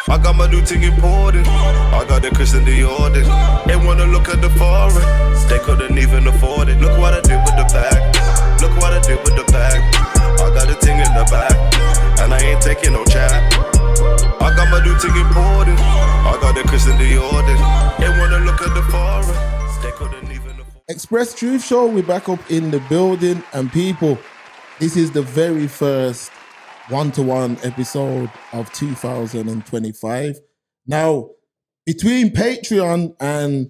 I got my new thing imported. I got the Christian Dior. They wanna look at the foreign. They couldn't even afford it. Look what I did with the bag. Look what I did with the bag. I got a thing in the back, and I ain't taking no chat. I got my new thing imported. I got the Christian Dior. They wanna look at the foreign. They couldn't even afford it. Express Truth Show, we're back up in the building, and people, this is the very first one-to-one episode of 2025. Now, between Patreon and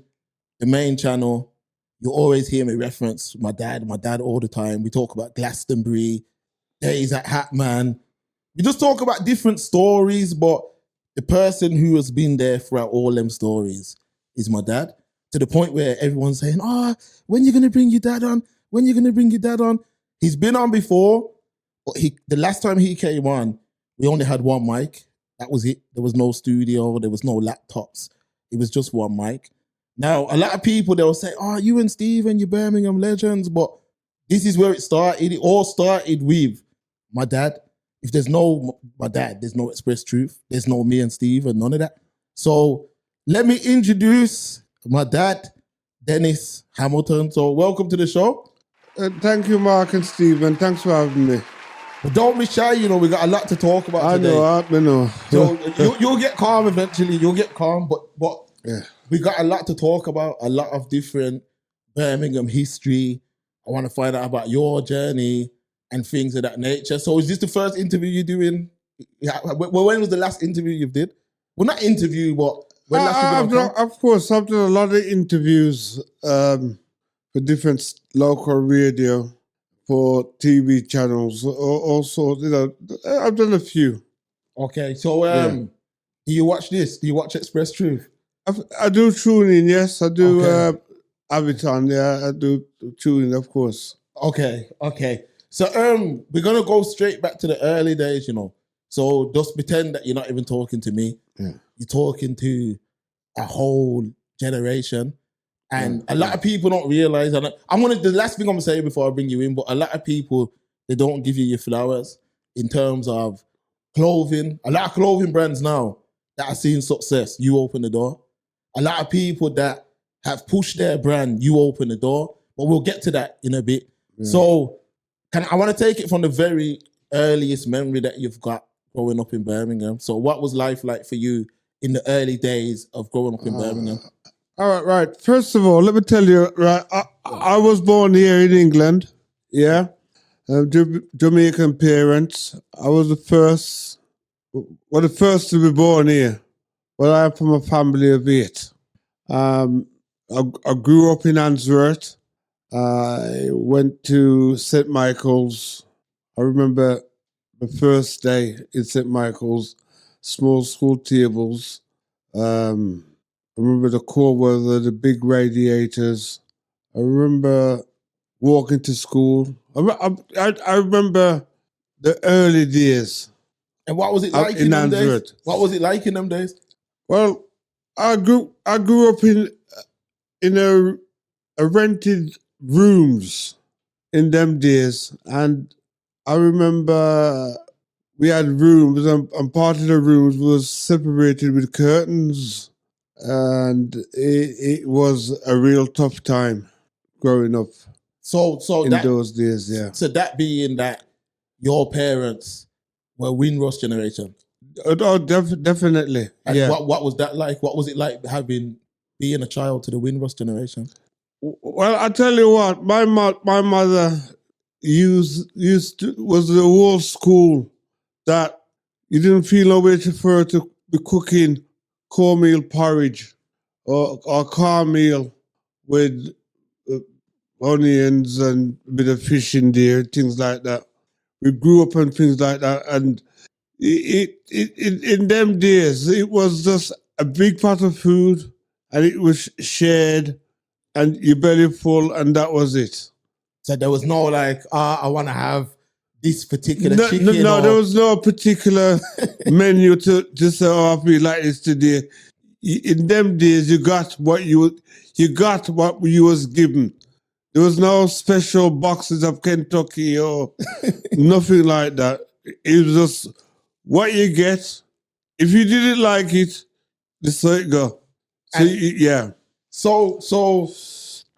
the main channel, you always hear me reference my dad all the time. We talk about Glastonbury, days at Hatman. We just talk about different stories, but the person who has been there throughout all them stories is my dad, to the point where everyone's saying, when you going to bring your dad on? When you going to bring your dad on? He's been on before, but the last time he came on, we only had one mic. That was it. There was no studio. There was no laptops. It was just one mic. Now, a lot of people, they'll say, you and Steven, you Birmingham legends, but this is where it started. It all started with my dad. If there's no my dad, there's no Express Truth. There's no me and Steve and none of that. So let me introduce my dad, Dennis Hamilton. So welcome to the show. Thank you, Mark and Stephen. Thanks for having me. But don't be shy, we got a lot to talk about today. I know. So you'll get calm eventually. You'll get calm, but yeah, we got a lot to talk about, a lot of different Birmingham history. I want to find out about your journey and things of that nature. So is this the first interview you're doing? When was the last interview you did? Well, not interview, but when last you did? Of course, I've done a lot of interviews for different local radio, for TV channels. Also, I've done a few. Okay, so do you watch this? Do you watch Express Truth? I do tune in, yes. I do Okay. have it on, yeah. I do tune in, of course. Okay. So we're gonna go straight back to the early days, So just pretend that you're not even talking to me. Yeah. You're talking to a whole generation. And a lot of people don't realize, and the last thing I'm gonna say before I bring you in, but a lot of people, they don't give you your flowers in terms of clothing. A lot of clothing brands now that are seeing success, you open the door. A lot of people that have pushed their brand, you open the door. But we'll get to that in a bit. Yeah. So I want to take it from the very earliest memory that you've got growing up in Birmingham. So what was life like for you in the early days of growing up in Birmingham? All right. First of all, let me tell you, right, I was born here in England, yeah. Jamaican parents. I was the first to be born here. Well, I'm from a family of 8. I grew up in Answorth. I went to St. Michael's. I remember the first day in St. Michael's, small school tables. I remember the cold weather, the big radiators. I remember walking to school. I remember the early days. And what was it like in them Answorth. days? What was it like in them days? Well, I grew up in a rented rooms in them days, and I remember we had rooms, and part of the rooms was separated with curtains, and it was a real tough time growing up. So in those days, yeah. So that being that your parents were Windrush-generation. Oh, definitely. And yeah. What was that like? What was it like being a child to the Windrush-generation? Well, I tell you what, my mother was the whole school that you didn't feel no way for her to be cooking cornmeal porridge or cornmeal with onions and a bit of fish in there, things like that. We grew up on things like that, and in them days, it was just a big pot of food, and it was shared, and your belly full, and that was it. So there was no like, I want to have this particular chicken. No, there was no particular menu to say, I feel like this today. In them days, you got what you was given. There was no special boxes of Kentucky or nothing like that. It was just what you get, if you didn't like it, this way it go. So And- yeah. So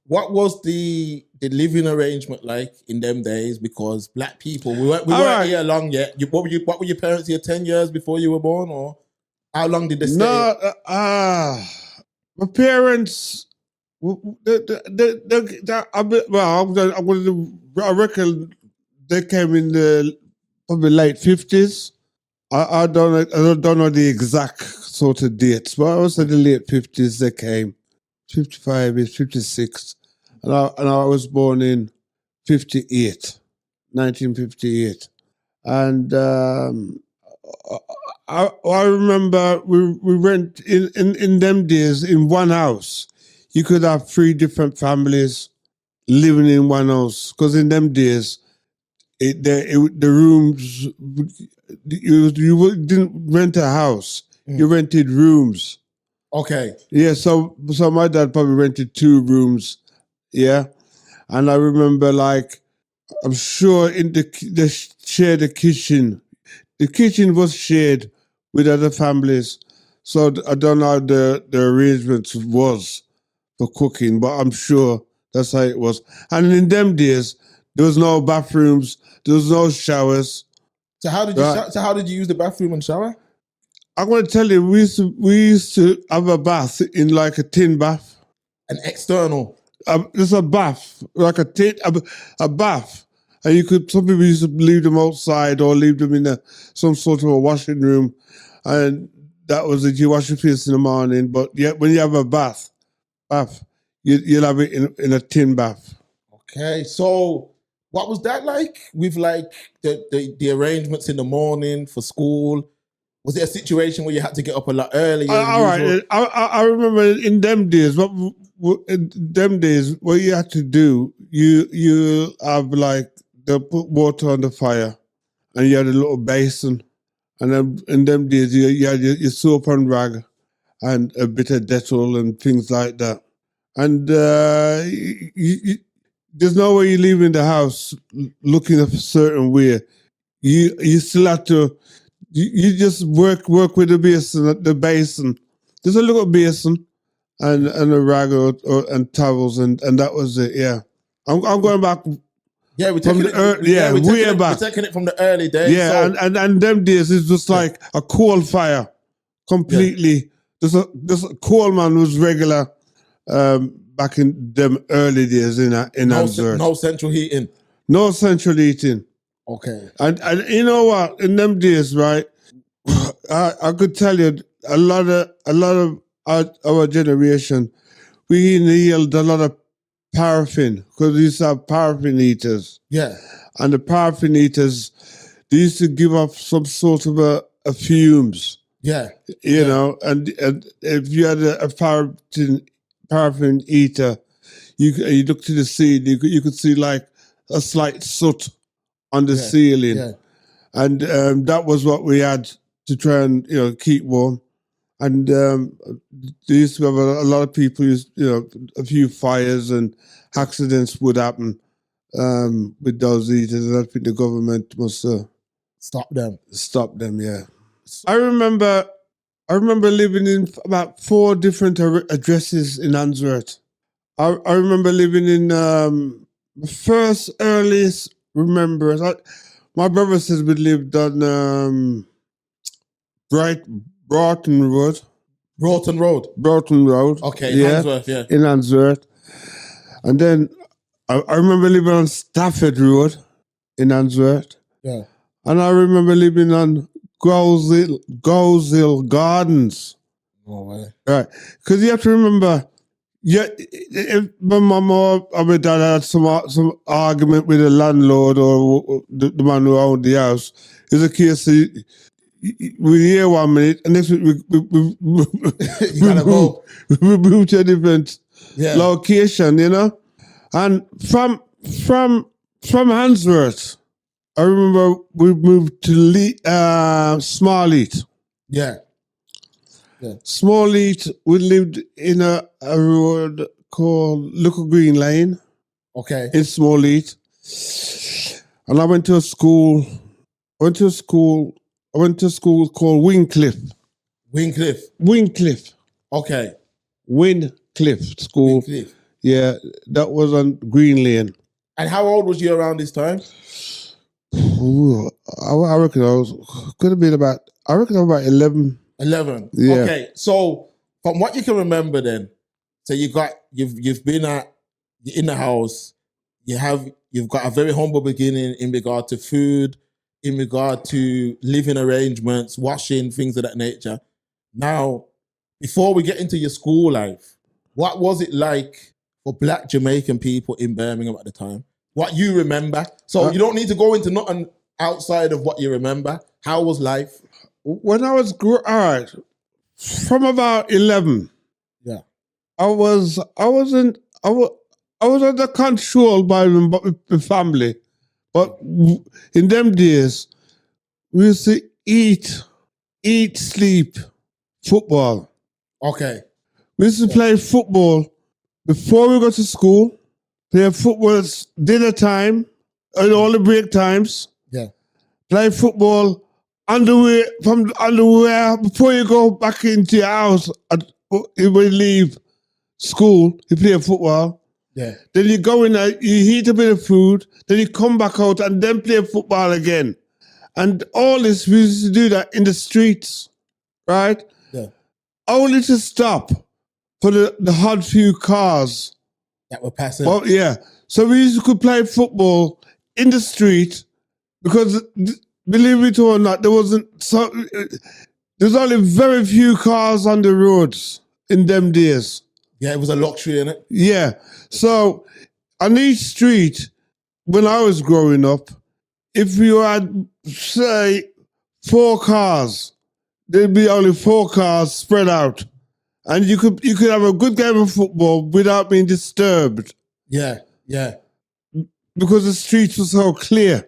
what was the living arrangement like in them days? Because black people, we weren't right. here long yet. What were your parents here 10 years before you were born, or how long did they stay? No, my parents. I reckon they came in the probably late 50s. I don't know the exact sort of dates, but I would say the late 50s they came. 55 is 56, and I was born in 58, 1958, and I remember we went in them days in one house. You could have 3 different families living in one house, because in them days, the rooms, you didn't rent a house, you rented rooms. Okay. Yeah, so my dad probably rented 2 rooms, yeah, and I remember like I'm sure in they shared a kitchen. The kitchen was shared with other families, so I don't know how the arrangements was for cooking, but I'm sure that's how it was. And in them days, there was no bathrooms, there was no showers. So how did you use the bathroom and shower? I'm going to tell you, we used to have a bath in like a tin bath. An external. There's a bath, like a bath. And some people used to leave them outside or leave them in some sort of a washing room. And that was it. You wash your face in the morning. But yeah, when you have a bath, you'll have it in a tin bath. Okay. So what was that like with like the arrangements in the morning for school? Was it a situation where you had to get up a lot earlier? All right. I remember in them days, what you had to do, you have like, they put water on the fire and you had a little basin. And then in them days, you had your soap and rag and a bit of Dettol and things like that. And there's no way you're leaving the house looking a certain way. You still have to, you just work with the basin. There's a little basin and a rag and towels and that was it. Yeah, I'm going back. Yeah, we're taking way back. We're taking it from the early days. Yeah, so. and them days it's just like a coal fire, completely. Yeah. There's a coal man was regular back in them early days in Antwerp. No central heating. No central heating. Okay. And you know what? In them days, right? I could tell you a lot of our generation, we inhaled a lot of paraffin because we used to have paraffin heaters. Yeah. And the paraffin heaters, they used to give off some sort of a fumes. Yeah. You know, and if you had a paraffin heater, you look to the ceiling, you could see like a slight soot on the ceiling. Yeah. And that was what we had to try and, keep warm. And there used to have a lot of people, a few fires and accidents would happen with those heaters. And I think the government must stop them. Stop them, yeah. I remember living in about 4 different addresses in Antwerp. I remember living in the first earliest remembrance. My brother says we lived on Broughton Road. Broughton Road. Broughton Road. Okay, yeah, Antwerp, yeah. In Antwerp. And then I remember living on Stafford Road in Antwerp. Yeah. And I remember living on Gowshill Gardens. No way. Right. Because you have to remember, if my mum or my dad had some argument with the landlord or the man who owned the house, it's a case of, we're here 1 minute, and next week we you gotta go. We move to a different location, And from Handsworth, I remember we moved to Smallheath. Yeah. Smallheath, we lived in a road called Little Green Lane. Okay. In Smallheath. And I went to a school called Wingcliffe. Wincliffe. Okay. Wincliffe School. Wincliffe. Yeah, that was on Green Lane. And how old was you around this time? Ooh, I reckon I was about 11. 11. Yeah. Okay. So from what you can remember then, so you've been you're in the house, you've got a very humble beginning in regard to food, in regard to living arrangements, washing, things of that nature. Now, before we get into your school life, what was it like for Black Jamaican people in Birmingham at the time? What you remember? So you don't need to go into nothing outside of what you remember. How was life? When I was all right, from about 11, Yeah. I was under control by my family, but in them days we used to eat, sleep, football. Okay. We used to play football before we go to school. Play football at dinner time and all the break times. Yeah. Play football underwear before you go back into your house. When you leave school, you play football. Yeah. Then you go in there, you eat a bit of food, then you come back out and then play football again. And all this, we used to do that in the streets, right? Yeah. Only to stop for the hard few cars that were passing. Oh yeah. So we could play football in the street because, believe it or not, there's only very few cars on the roads in them days. Yeah, it was a luxury, innit? Yeah. So on each street, when I was growing up, if you had, say, 4 cars, there'd be only 4 cars spread out. And you could have a good game of football without being disturbed. Yeah, yeah. Because the streets were so clear.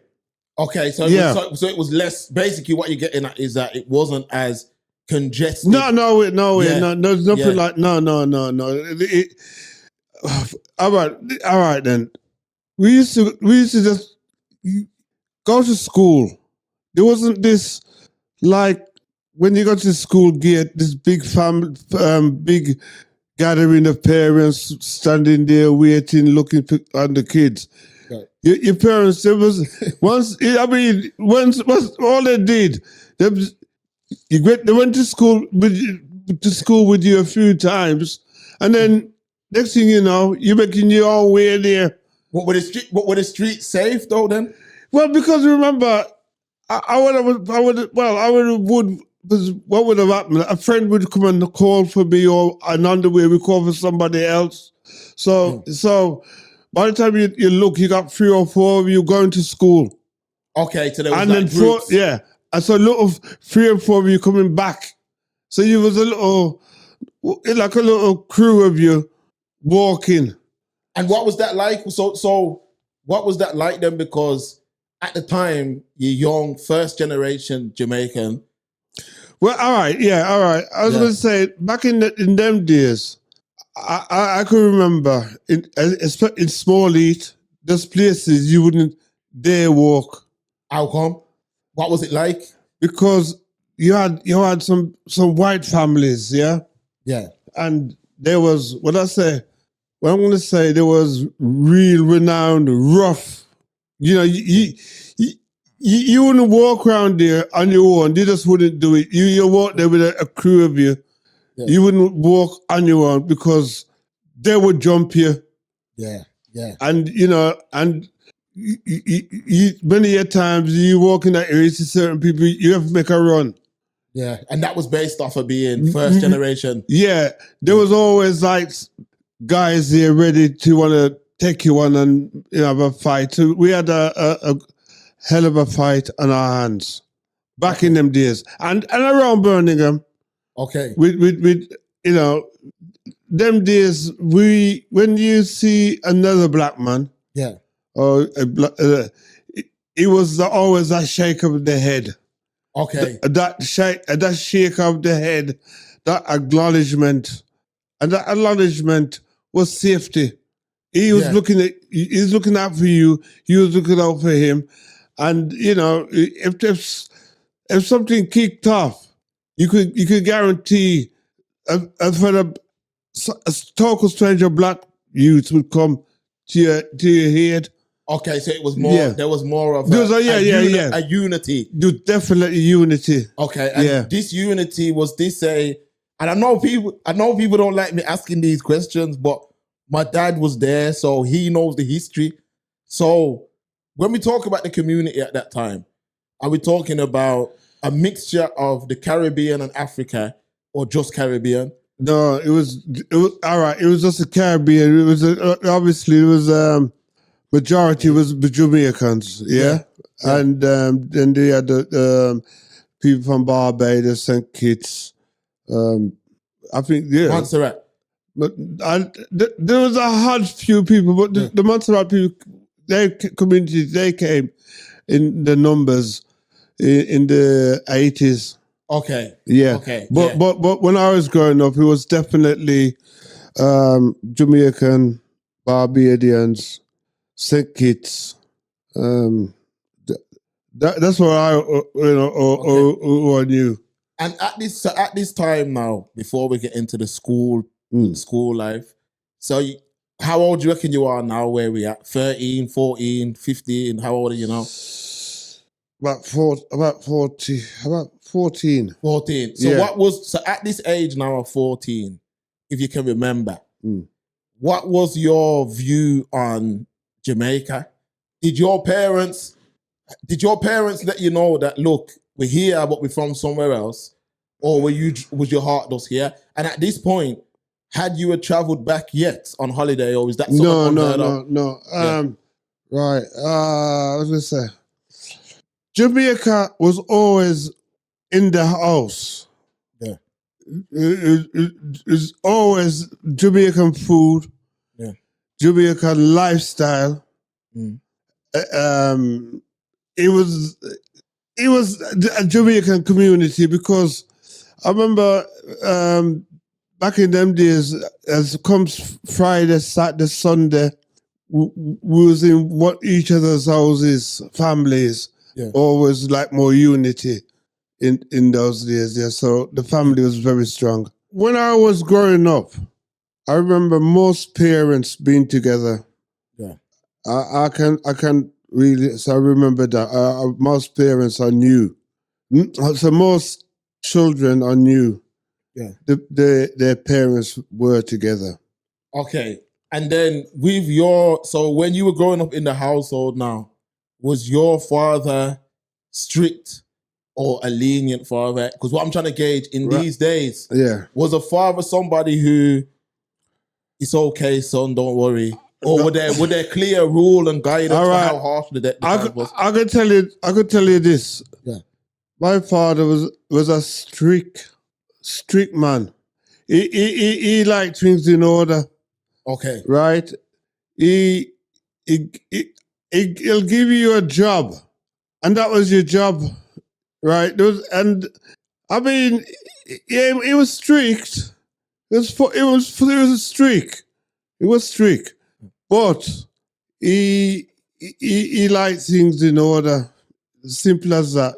Okay, so so it was less. Basically, what you're getting at is that it wasn't as congested. No, there's nothing like no. All right then. We used to just go to school. There wasn't this like when you go to the school gate, this big big gathering of parents standing there waiting, looking at the kids. Right. Your parents, there was once all they did, they went to school with you a few times, and then next thing you know, you're making your own way there. What were the streets safe though then? Well, because remember, what would have happened? A friend would come and call for me, or an underwear would call for somebody else. So by the time you look, you got 3 or 4 of you going to school. Okay, so there was and like then groups. and so a lot of 3 or 4 of you coming back. So you was like a little crew of you walking. And what was that like? So what was that like then? Because at the time, you're young, first generation Jamaican. Well, all right. I was going to say, back in them days, I can remember in Small Eat, there's places you wouldn't dare walk. How come? What was it like? Because you had some white families, yeah? Yeah. And there was, I'm going to say there was real renowned, rough, you wouldn't walk around there on your own. You just wouldn't do it. You walk there with a crew of you. Yeah. You wouldn't walk on your own because they would jump you. Yeah, yeah. And, many a times you walk in that area to certain people, you have to make a run. Yeah, and that was based off of being first generation. Yeah, there was always like guys there ready to want to take you on and have a fight. So we had a hell of a fight on our hands back in them days, and around Birmingham. Okay, with them days, when you see another black man, yeah, or it was always that shake of the head. Okay, that shake of the head, that acknowledgement, and that acknowledgement was safety. He was looking out for you. You was looking out for him. And if something kicked off, you could guarantee a total stranger black youth would come to your head. Okay, so it was more. Yeah. There was more of There was a unity. There's definitely unity. Okay, and this unity was this a, and I know people don't like me asking these questions, but my dad was there, so he knows the history. So when we talk about the community at that time, are we talking about a mixture of the Caribbean and Africa, or just Caribbean? No, it was all right. It was just the Caribbean. It was obviously it was majority was the Jamaicans, yeah. And then they had the people from Barbados, St. Kitts. I think Montserrat. But there was a hard few people, but the Montserrat people, their community, they came in the numbers in the 80s. Okay. Yeah. Okay. But when I was growing up, it was definitely Jamaican, Barbadians, St. Kitts. That's what I I knew. And at this time now, before we get into the school life, so how old do you reckon you are now? Where we at? 13, 14, 15? How old are you now? About 14. 14. So at this age now of 14, if you can remember, what was your view on Jamaica? Did your parents let you know that, look, we're here, but we're from somewhere else? Or was your heart just here? And at this point, had you traveled back yet on holiday, or is that something No. Right. I was gonna say, Jamaica was always in the house. Yeah. It's always Jamaican food. Yeah. Jamaican lifestyle. It was a Jamaican community, because I remember back in them days, as it comes Friday, Saturday, Sunday, we was in each other's houses, families. Yeah. Always like more unity in those days. Yeah, so the family was very strong. When I was growing up, I remember most parents being together. Yeah, I can really. So I remember that most parents I knew. So most children I knew. Yeah, their parents were together. Okay, and then so when you were growing up in the household now, was your father strict or a lenient father? Because what I'm trying to gauge in these days, was a father somebody who, it's okay, son, don't worry, or would there clear rule and guidance for how harsh the dad was? I could tell you this. Yeah, my father was a strict man. He liked things in order. Okay, right? He'll give you a job, and that was your job, right? And I mean, it was strict. It was strict. It was strict, but he liked things in order. Simple as that.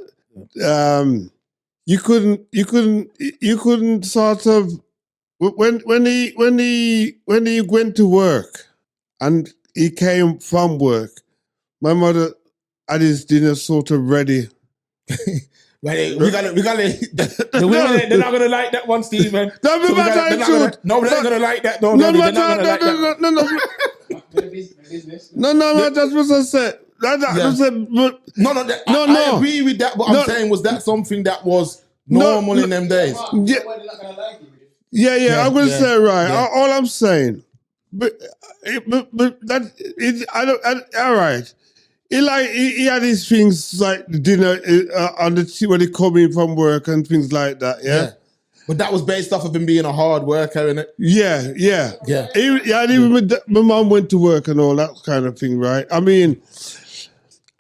You couldn't sort of, when he went to work and he came from work, my mother had his dinner sort of ready. Right, we gotta. The women, they're not gonna like that one, Stephen. No, they're not gonna like that. No, no, they're not gonna like that. No, that's what I said. I agree with that, but I'm saying, was that something that was normal in them days? Yeah, I'm gonna say right. All I'm saying, but that it, all right. He had these things like dinner on the when he come in from work and things like that. Yeah. But that was based off of him being a hard worker, innit? Yeah. And even my mom went to work and all that kind of thing, right? I mean,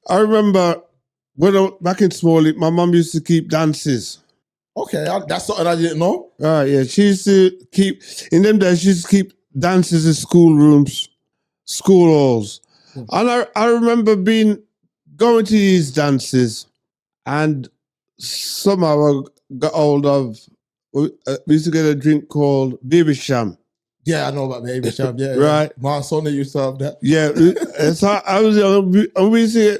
I remember back in Smalley, my mom used to keep dances. Okay, that's something I didn't know. Yeah. She used to keep, in them days, she used to keep dances in schoolrooms, school halls. And I remember going to these dances, and somehow I got hold of. We used to get a drink called Baby Sham. Yeah, I know about Baby Sham. Yeah, Right. Yeah. My son used to have that. Yeah, so I was young. We used to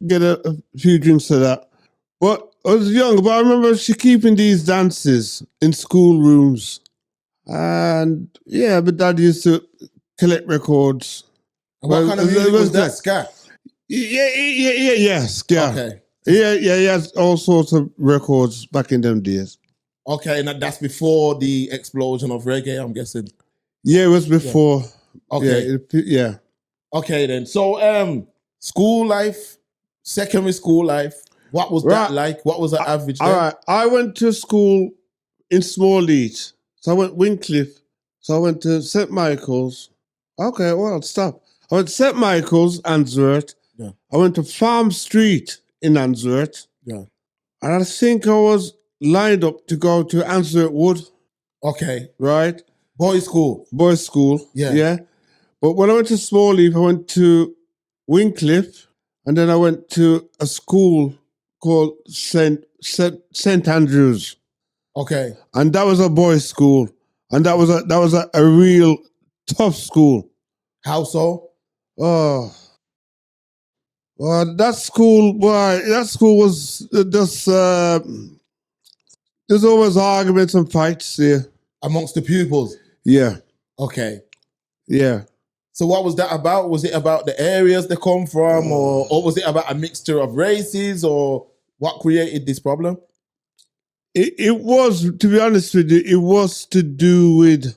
get a few drinks of that. But I was young, but I remember she keeping these dances in schoolrooms. And yeah, but Dad used to collect records. And what kind of music was that? Ska? Yeah, ska. Okay. Yeah, he has all sorts of records back in them days. Okay, and that's before the explosion of reggae, I'm guessing. Yeah, it was before. Okay. Yeah. Okay then. So school life, secondary school life, what was that like? What was the average All there? right. I went to school in Smallheath. So I went Wycliffe. So I went to St. Michael's. Okay, well, stop. I went to St. Michael's, Answorth. Yeah. I went to Farm Street in Answorth. Yeah. And I think I was lined up to go to Answorth Wood. Okay. Right? Boys' school. Boys' school. Yeah. But when I went to Smallheath, I went to Wycliffe, and then I went to a school called St. Andrews. Okay. And that was a boys' school. And that was a real tough school. How so? Oh. Well, that school was just there's always arguments and fights there. Amongst the pupils? Yeah. Okay. Yeah. So what was that about? Was it about the areas they come from, or was it about a mixture of races, or what created this problem? It was, to be honest with you, it was to do with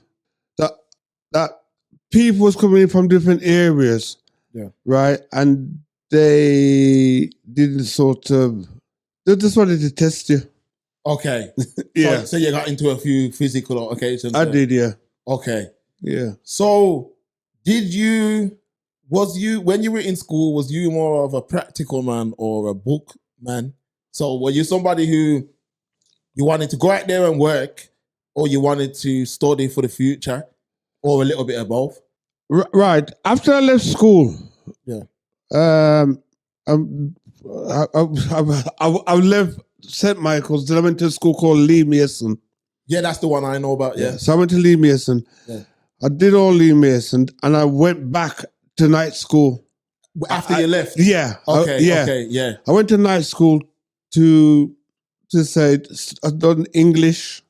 that people was coming in from different areas. Yeah. Right? And they didn't they just wanted to test you. Okay. Yeah. So you got into a few physical altercations? I did, yeah. Okay. Yeah. So when you were in school, was you more of a practical man or a book man? So were you somebody who you wanted to go out there and work, or you wanted to study for the future, or a little bit of both? Right. After I left school, yeah, I left St. Michael's. Then I went to a school called Lee Mason. Yeah, that's the one I know about. Yeah. So I went to Lee Mason. Yeah. I did all Lee Mason, and I went back to night school after you left. Yeah. Okay. Yeah. Okay. Yeah. I went to night school to say I've done English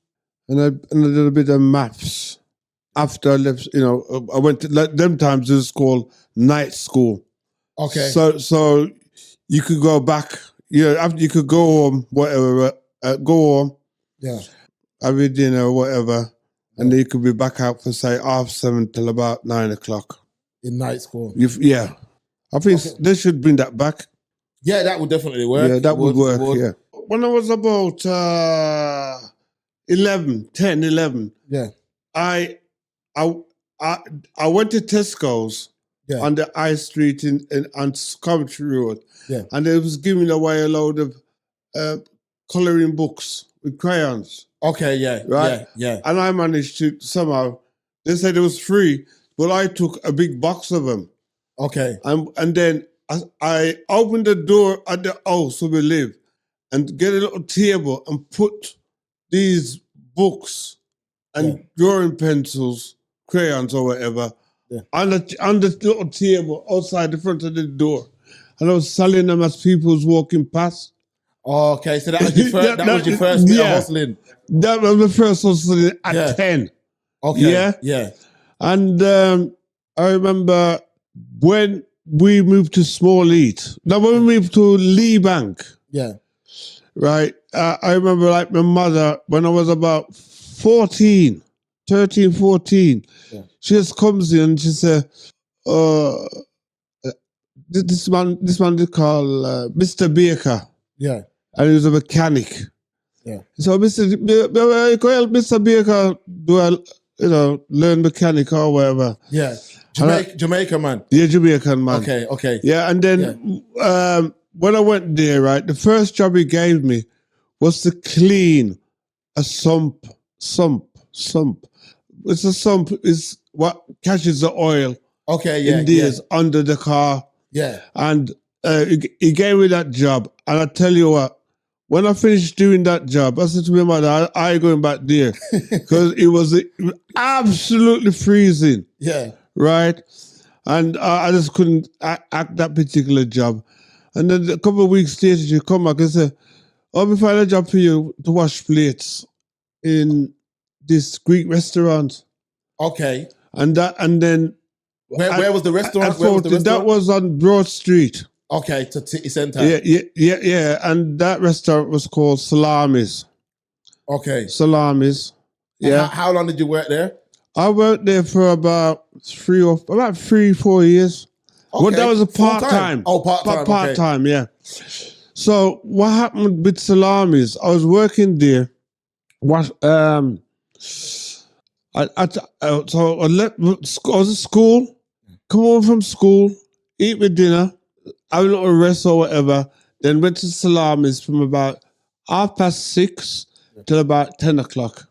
and I did a bit of maths. After I left, I went to them times. It was called night school. Okay. So you could go back. After you could go home, whatever. Go home. Yeah. Have your dinner or whatever, and then you could be back out for say 7:30 till about 9 o'clock. In night school. Yeah. I think they should bring that back. Yeah, that would definitely work. Yeah, that would work. Yeah. When I was about 11, yeah, I went to Tesco's on the High Street on Coventry Road. Yeah. And they was giving away a load of colouring books with crayons. Okay, yeah. Right? Yeah. And I managed to somehow, they said it was free, but I took a big box of them. Okay. And then I opened the door at the house where we live and get a little table and put these books and drawing pencils, crayons or whatever, on the little table outside the front of the door. And I was selling them as people was walking past. Oh, okay, so that was your first, that was your first bit of hustling. That was the first hustling at 10. Okay. Yeah. And I remember when we moved to Smallheath. Now, when we moved to Lee Bank. Yeah. Right. I remember like my mother, when I was about 13, 14, she just comes in and she said, this man they call Mr. Baker. Yeah. And he was a mechanic. Yeah. So Mr. Baker learn mechanic or whatever. Yeah. Jamaican man. Yeah, Jamaican man. Okay. Yeah, and then when I went there, right, the first job he gave me was to clean a sump. It's a sump is what catches the oil. Okay, in these under the car. Yeah. And he gave me that job. And I tell you what, when I finished doing that job, I said to my mother, I ain't going back there because it was absolutely freezing, Yeah. right? And I just couldn't act that particular job. And then a couple of weeks later, she come back and say, "Oh, we find a job for you to wash plates in this Greek restaurant." Okay. And then Where was the restaurant? I Where was thought the restaurant? that was on Broad Street. Okay, to city center. Yeah. And that restaurant was called Salamis. Okay. Salamis. And Yeah. how long did you work there? I worked there for about 3-4 years. Okay. Well, that was a Full-time? part-time. Oh, part-time. Part-time, yeah. So what happened with Salamis, I was working there. I was at school, come home from school, eat my dinner, have a little rest or whatever, then went to Salamis from about 6:30 till about 10 o'clock.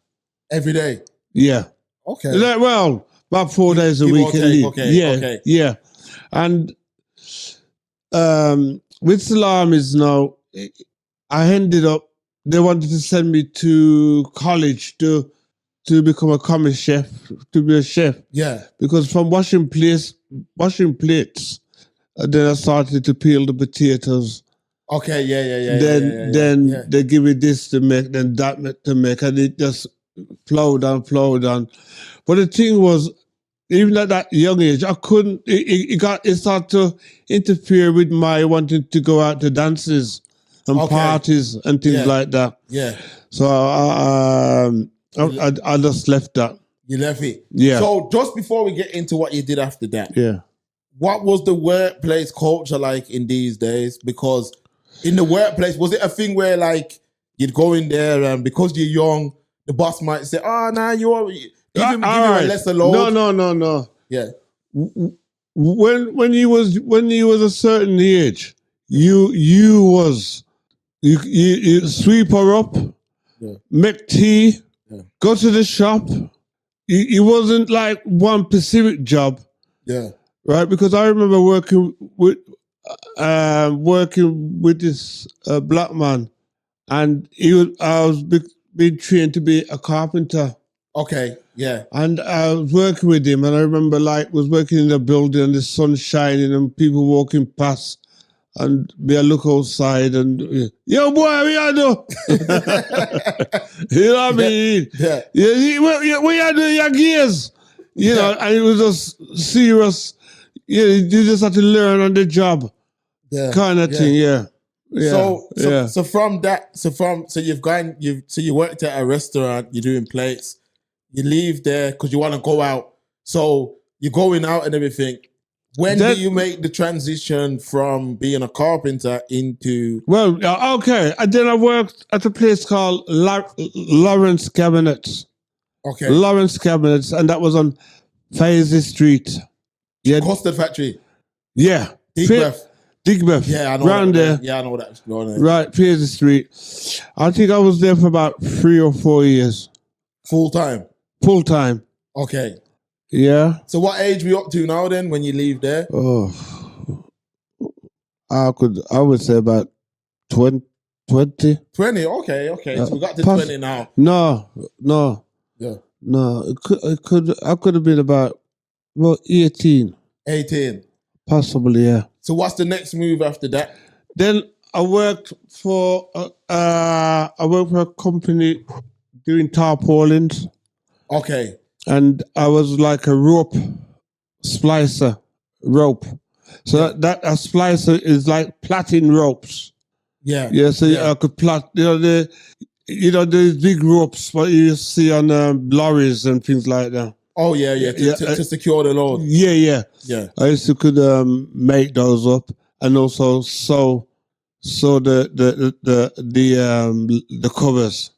Every day? Yeah. Okay. Well, about 4 days a week. Okay. Yeah. And with Salamis now, I ended up, they wanted to send me to college to become a common chef, to be a chef. Yeah. Because from washing plates, then I started to peel the potatoes. Okay, yeah. Then they give me this to make, then that to make, and it just flowed on. But the thing was, even at that young age, I couldn't. It started to interfere with my wanting to go out to dances and parties and things like that. Yeah. So I just left that. You left it. Yeah. So just before we get into what you did after that, Yeah. what was the workplace culture like in these days? Because in the workplace, was it a thing where like you'd go in there and because you're young, the boss might say, "Oh, nah, give him a lesser load." No. Yeah. When you was a certain age, you sweep her up, make tea, go to the shop. It wasn't like one specific job. Yeah. Right, because I remember working with this black man, and I was being trained to be a carpenter. Okay, yeah. And I was working with him, and I remember was working in a building, and the sun shining, and people walking past, and I look outside, and yo boy, what you do? You know what I mean? Yeah. What you do? Your gears, you know, and it was just serious. Yeah, you just have to learn on the job, kind of thing. Yeah. So from that, you worked at a restaurant, you're doing plates, you leave there because you want to go out. So you're going out and everything. When do you make the transition from being a carpenter into? Well, okay. And then I worked at a place called Lawrence Cabinets. Okay. Lawrence Cabinets, and that was on Faisy Street. Yeah. Custard factory. Yeah. Digbeth. Yeah, I know. Round there. Yeah, I know that. Right, Faisy Street. I think I was there for about 3 or 4 years. Full time. Okay. Yeah. So what age we up to now then when you leave there? Oh, I would say about 20. 20? Okay. So we got to 20 now. No. Yeah. No, I could have been about 18. 18. Possibly, yeah. So what's the next move after that? Then I worked for a company doing tarpaulins. Okay. And I was like a rope splicer. So that a splicer is like plaiting ropes. Yeah. Yeah, so I could plait, these big ropes what you see on lorries and things like that. Oh, yeah. To secure the load. Yeah. Yeah. I used to could make those up and also sew the covers.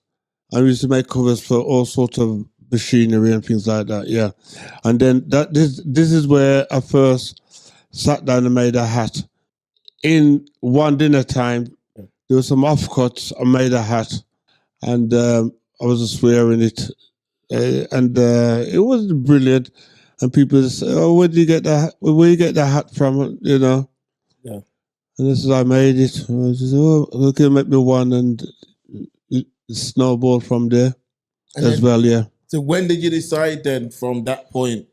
I used to make covers for all sorts of machinery and things like that, yeah. And then this is where I first sat down and made a hat. In one dinner time, there were some offcuts. I made a hat, and I was just wearing it, and it was brilliant. And people just say, "Oh, where do you get that? Where you get that hat from?" You know. Yeah. And this is I made it. I said, oh, okay, make me one, and it snowballed from there And as then, well. Yeah. so when did you decide then from that point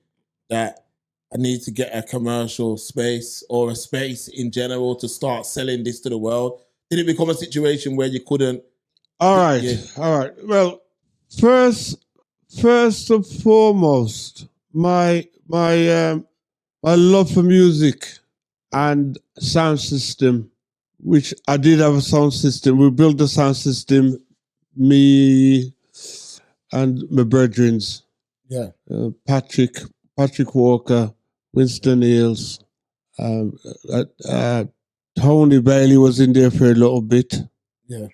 that I need to get a commercial space or a space in general to start selling this to the world? Did it become a situation where you couldn't? All right. Yeah. All right. Well, first and foremost, my love for music and sound system, which I did have a sound system. We built the sound system, me and my brethrens, Yeah. Patrick Walker, Winston Eels, Tony Bailey was in there for a little bit. Yeah.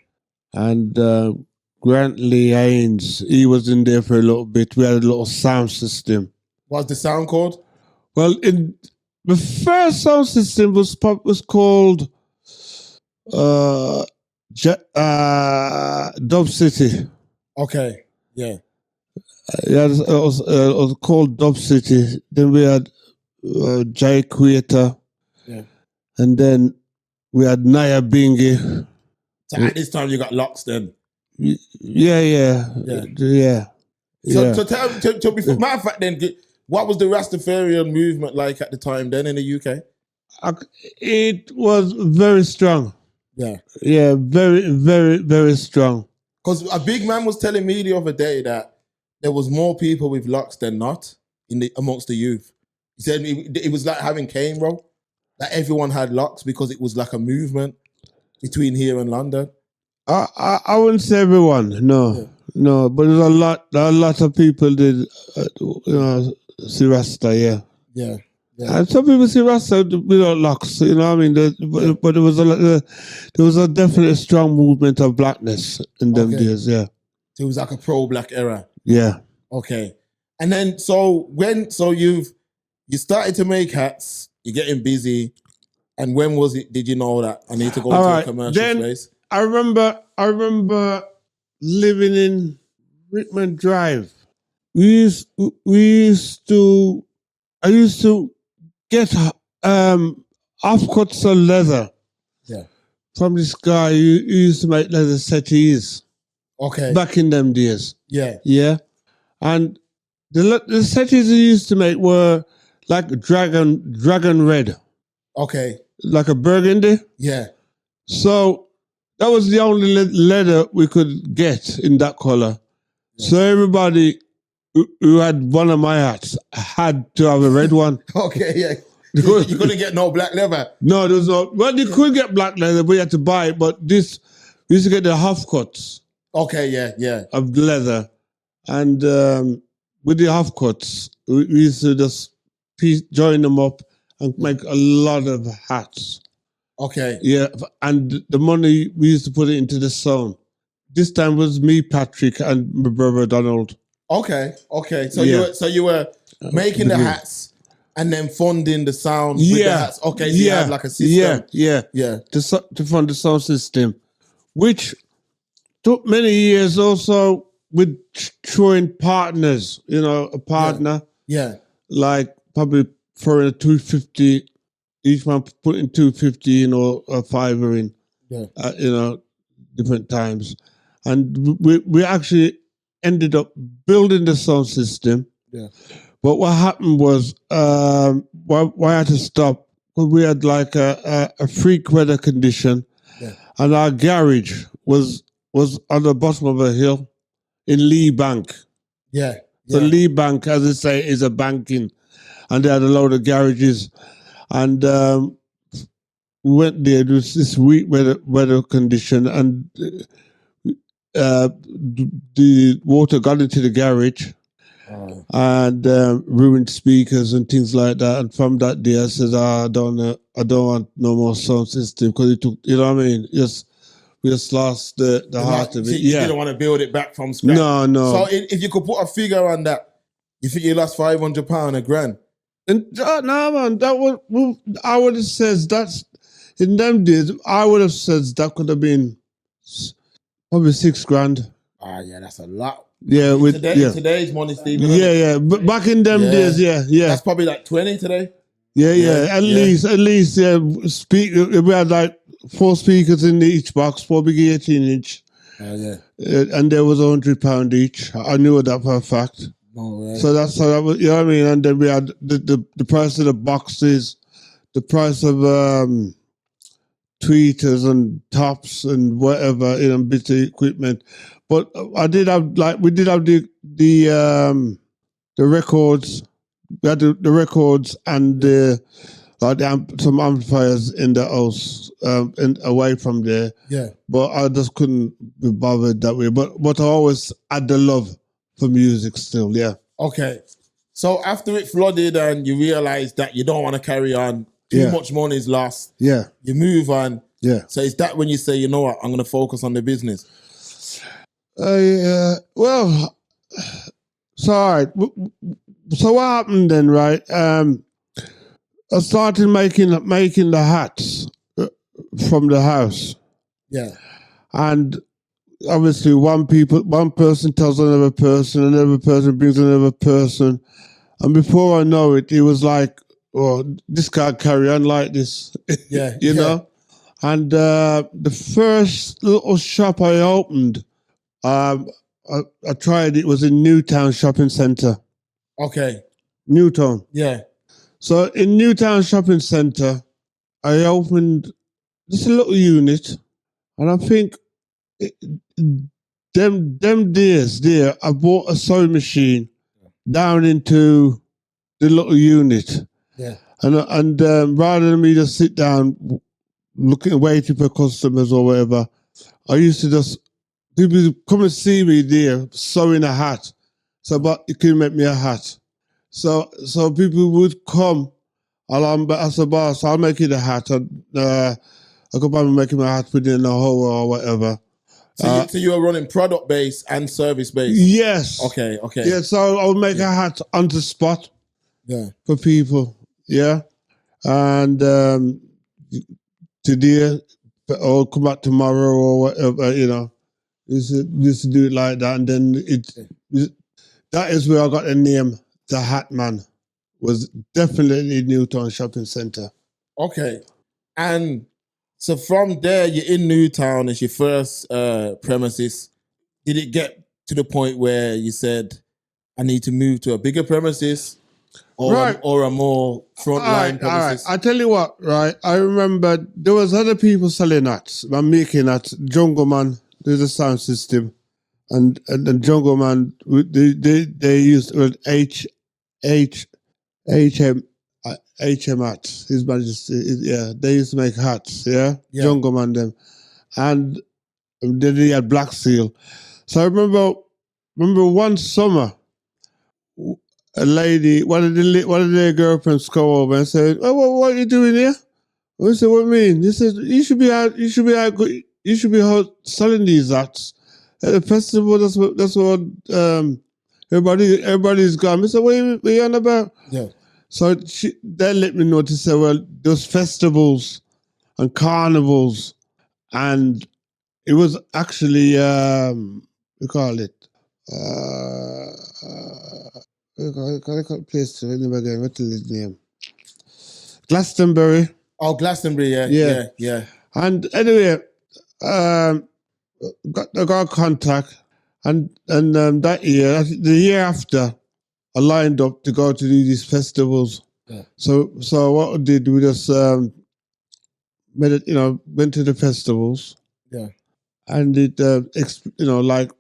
And Grant Lee Haynes, he was in there for a little bit. We had a little sound system. What's the sound called? Well, the first sound system was called Dub City. Okay. Yeah. Yeah, it was called Dub City. Then we had Jay Equator. Yeah. And then we had Naya Bingi. So at this time you got locks then. Yeah. So tell me, matter of fact, then, what was the Rastafarian movement like at the time then in the UK? It was very strong. Yeah. Yeah, very, very, very strong. Because a big man was telling me the other day that there was more people with locks than not amongst the youth. He said it was like having cane roll. That everyone had locks because it was like a movement between here and London. I wouldn't say everyone, no, but there's a lot of people did, see Rasta, yeah. Yeah. And some people see Rasta without locks, you know what I mean? But there was a definite strong movement of blackness in them days, yeah. So it was like a pro-black era. Yeah. Okay. And then you started to make hats, you're getting busy, and when was it? Did you know that I need to go into a commercial space? I remember living in Richmond Drive. I used to get offcuts of leather. Yeah. From this guy who used to make leather settees. Okay. Back in them days. Yeah. Yeah. And the settees he used to make were like dragon red. Okay. Like a burgundy. Yeah. So that was the only leather we could get in that color. Yeah. So everybody who had one of my hats had to have a red one. Okay, yeah. You couldn't get no black leather. No, there was no. Well, you could get black leather, but you had to buy it. But we used to get the half cuts. Okay, yeah. Of leather. And with the half cuts, we used to just join them up and make a lot of hats. Okay. Yeah, and the money, we used to put it into the sound. This time was me, Patrick, and my brother Donald. Okay. So you were making the hats and then funding the sound with the hats. Okay, so you had like a system. Yeah. To fund the sound system, which took many years also with throwing partners, a partner. Yeah. Like probably for a 250, each man putting 250 or a fiver in, different times. And we actually ended up building the sound system. Yeah. But what happened was, why I had to stop, because we had like a freak weather condition, and our garage was on the bottom of a hill in Lee Bank. Yeah. So Lee Bank, as I say, is a banking, and they had a load of garages, and we went there. There was this weak weather condition, and the water got into the garage and ruined speakers and things like that. And from that day, I said, I don't want no more sound system, because it took, you know what I mean? We just lost the heart of it. You didn't want to build it back from scratch. No. So if you could put a figure on that, you think you lost £500, $1,000? And no, man, I would have said that's in them days. I would have said that could have been probably $6,000. Yeah, that's a lot. Yeah, today's money, Steve. Yeah, but back in them days, yeah. That's probably like 20 today. Yeah. At least, yeah. We had like 4 speakers in each box, 4 big 18-inch. Yeah. And there was £100 each. I knew that for a fact. No way. So that's how that was, you know what I mean? And then we had the price of the boxes, the price of tweeters and tops and whatever, bits of equipment. But we did have the records. We had the records and some amplifiers in the house and away from there. Yeah. But I just couldn't be bothered that way. But I always had the love for music still, yeah. Okay. So after it flooded and you realized that you don't want to carry on, too much money is lost. Yeah. You move on. Yeah. So is that when you say, you know what, I'm going to focus on the business? Well, so all right. So what happened then, right? I started making the hats from the house. Yeah. And obviously one person tells another person brings another person. And before I know it, it was like, oh, this can't carry on like this. Yeah. you know? And the first little shop I opened, I tried, it was in Newtown Shopping Centre. Okay. Newtown. Yeah. So in Newtown Shopping Centre, I opened just a little unit. And I think them days there, I bought a sewing machine down into the little unit. Yeah. And rather than me just sit down waiting for customers or whatever, I used to people would come and see me there sewing a hat. So, but you can make me a hat. So people would come, I said, boss, I'll make you the hat. And, I could probably make him a hat within a whole or whatever. So you were running product based and service based? Yes. Okay. Yeah, so I would make a hat on the spot. Yeah. For people. Yeah. And today, or come back tomorrow or whatever, used to do it like that. And then that is where I got the name, the Hatman. Was definitely Newtown Shopping Centre. Okay. And so from there, you're in Newtown as your first premises. Did it get to the point where you said, I need to move to a bigger premises or a more frontline premises? All right. I tell you what, right? I remember there was other people selling hats. I'm making hats. Jungle Man, there's a sound system. And Jungle Man, they used HM hats. His Majesty, they used to make hats, Jungle Man them. And then he had Black Seal. So I remember one summer, a lady, one of their girlfriends come over and said, "Oh, what are you doing here?" I said, "What do you mean?" They said, You should be out selling these hats at the festival. That's what everybody's gone. I said, what are you on about? Yeah. So they let me know to say, well, there's festivals and carnivals, and it was actually we call it place to remember again. What's his name? Glastonbury. Oh, Glastonbury, yeah. And anyway, I got contact, and that year, the year after, I lined up to go to do these festivals. Yeah. So what I did, we just went to the festivals. Yeah. And it, like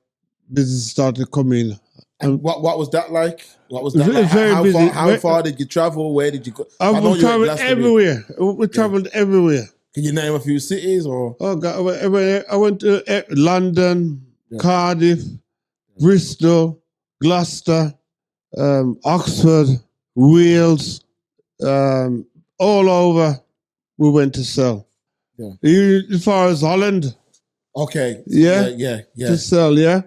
business started coming. And what was that like? What was that like? Very busy. How far did you travel? Where did you go? We traveled everywhere. We traveled everywhere. Can you name a few cities or? Oh God, I went to London, Cardiff, Bristol, Gloucester, Oxford, Wales, all over. We went to sell. Yeah. As far as Holland. Okay. Yeah. To sell, yeah.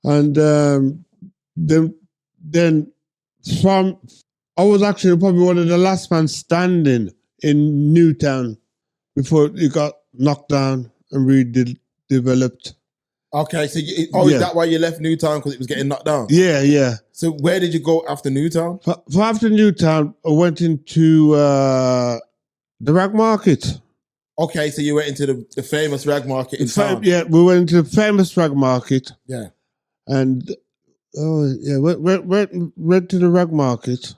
And then from I was actually probably one of the last man standing in Newtown before it got knocked down and redeveloped. Okay, so is that why you left Newtown, because it was getting knocked down? Yeah. So where did you go after Newtown? For after Newtown, I went into the rag market. Okay, so you went into the famous rag market in town. Yeah, we went into the famous rag market. Yeah. And went to the rag market,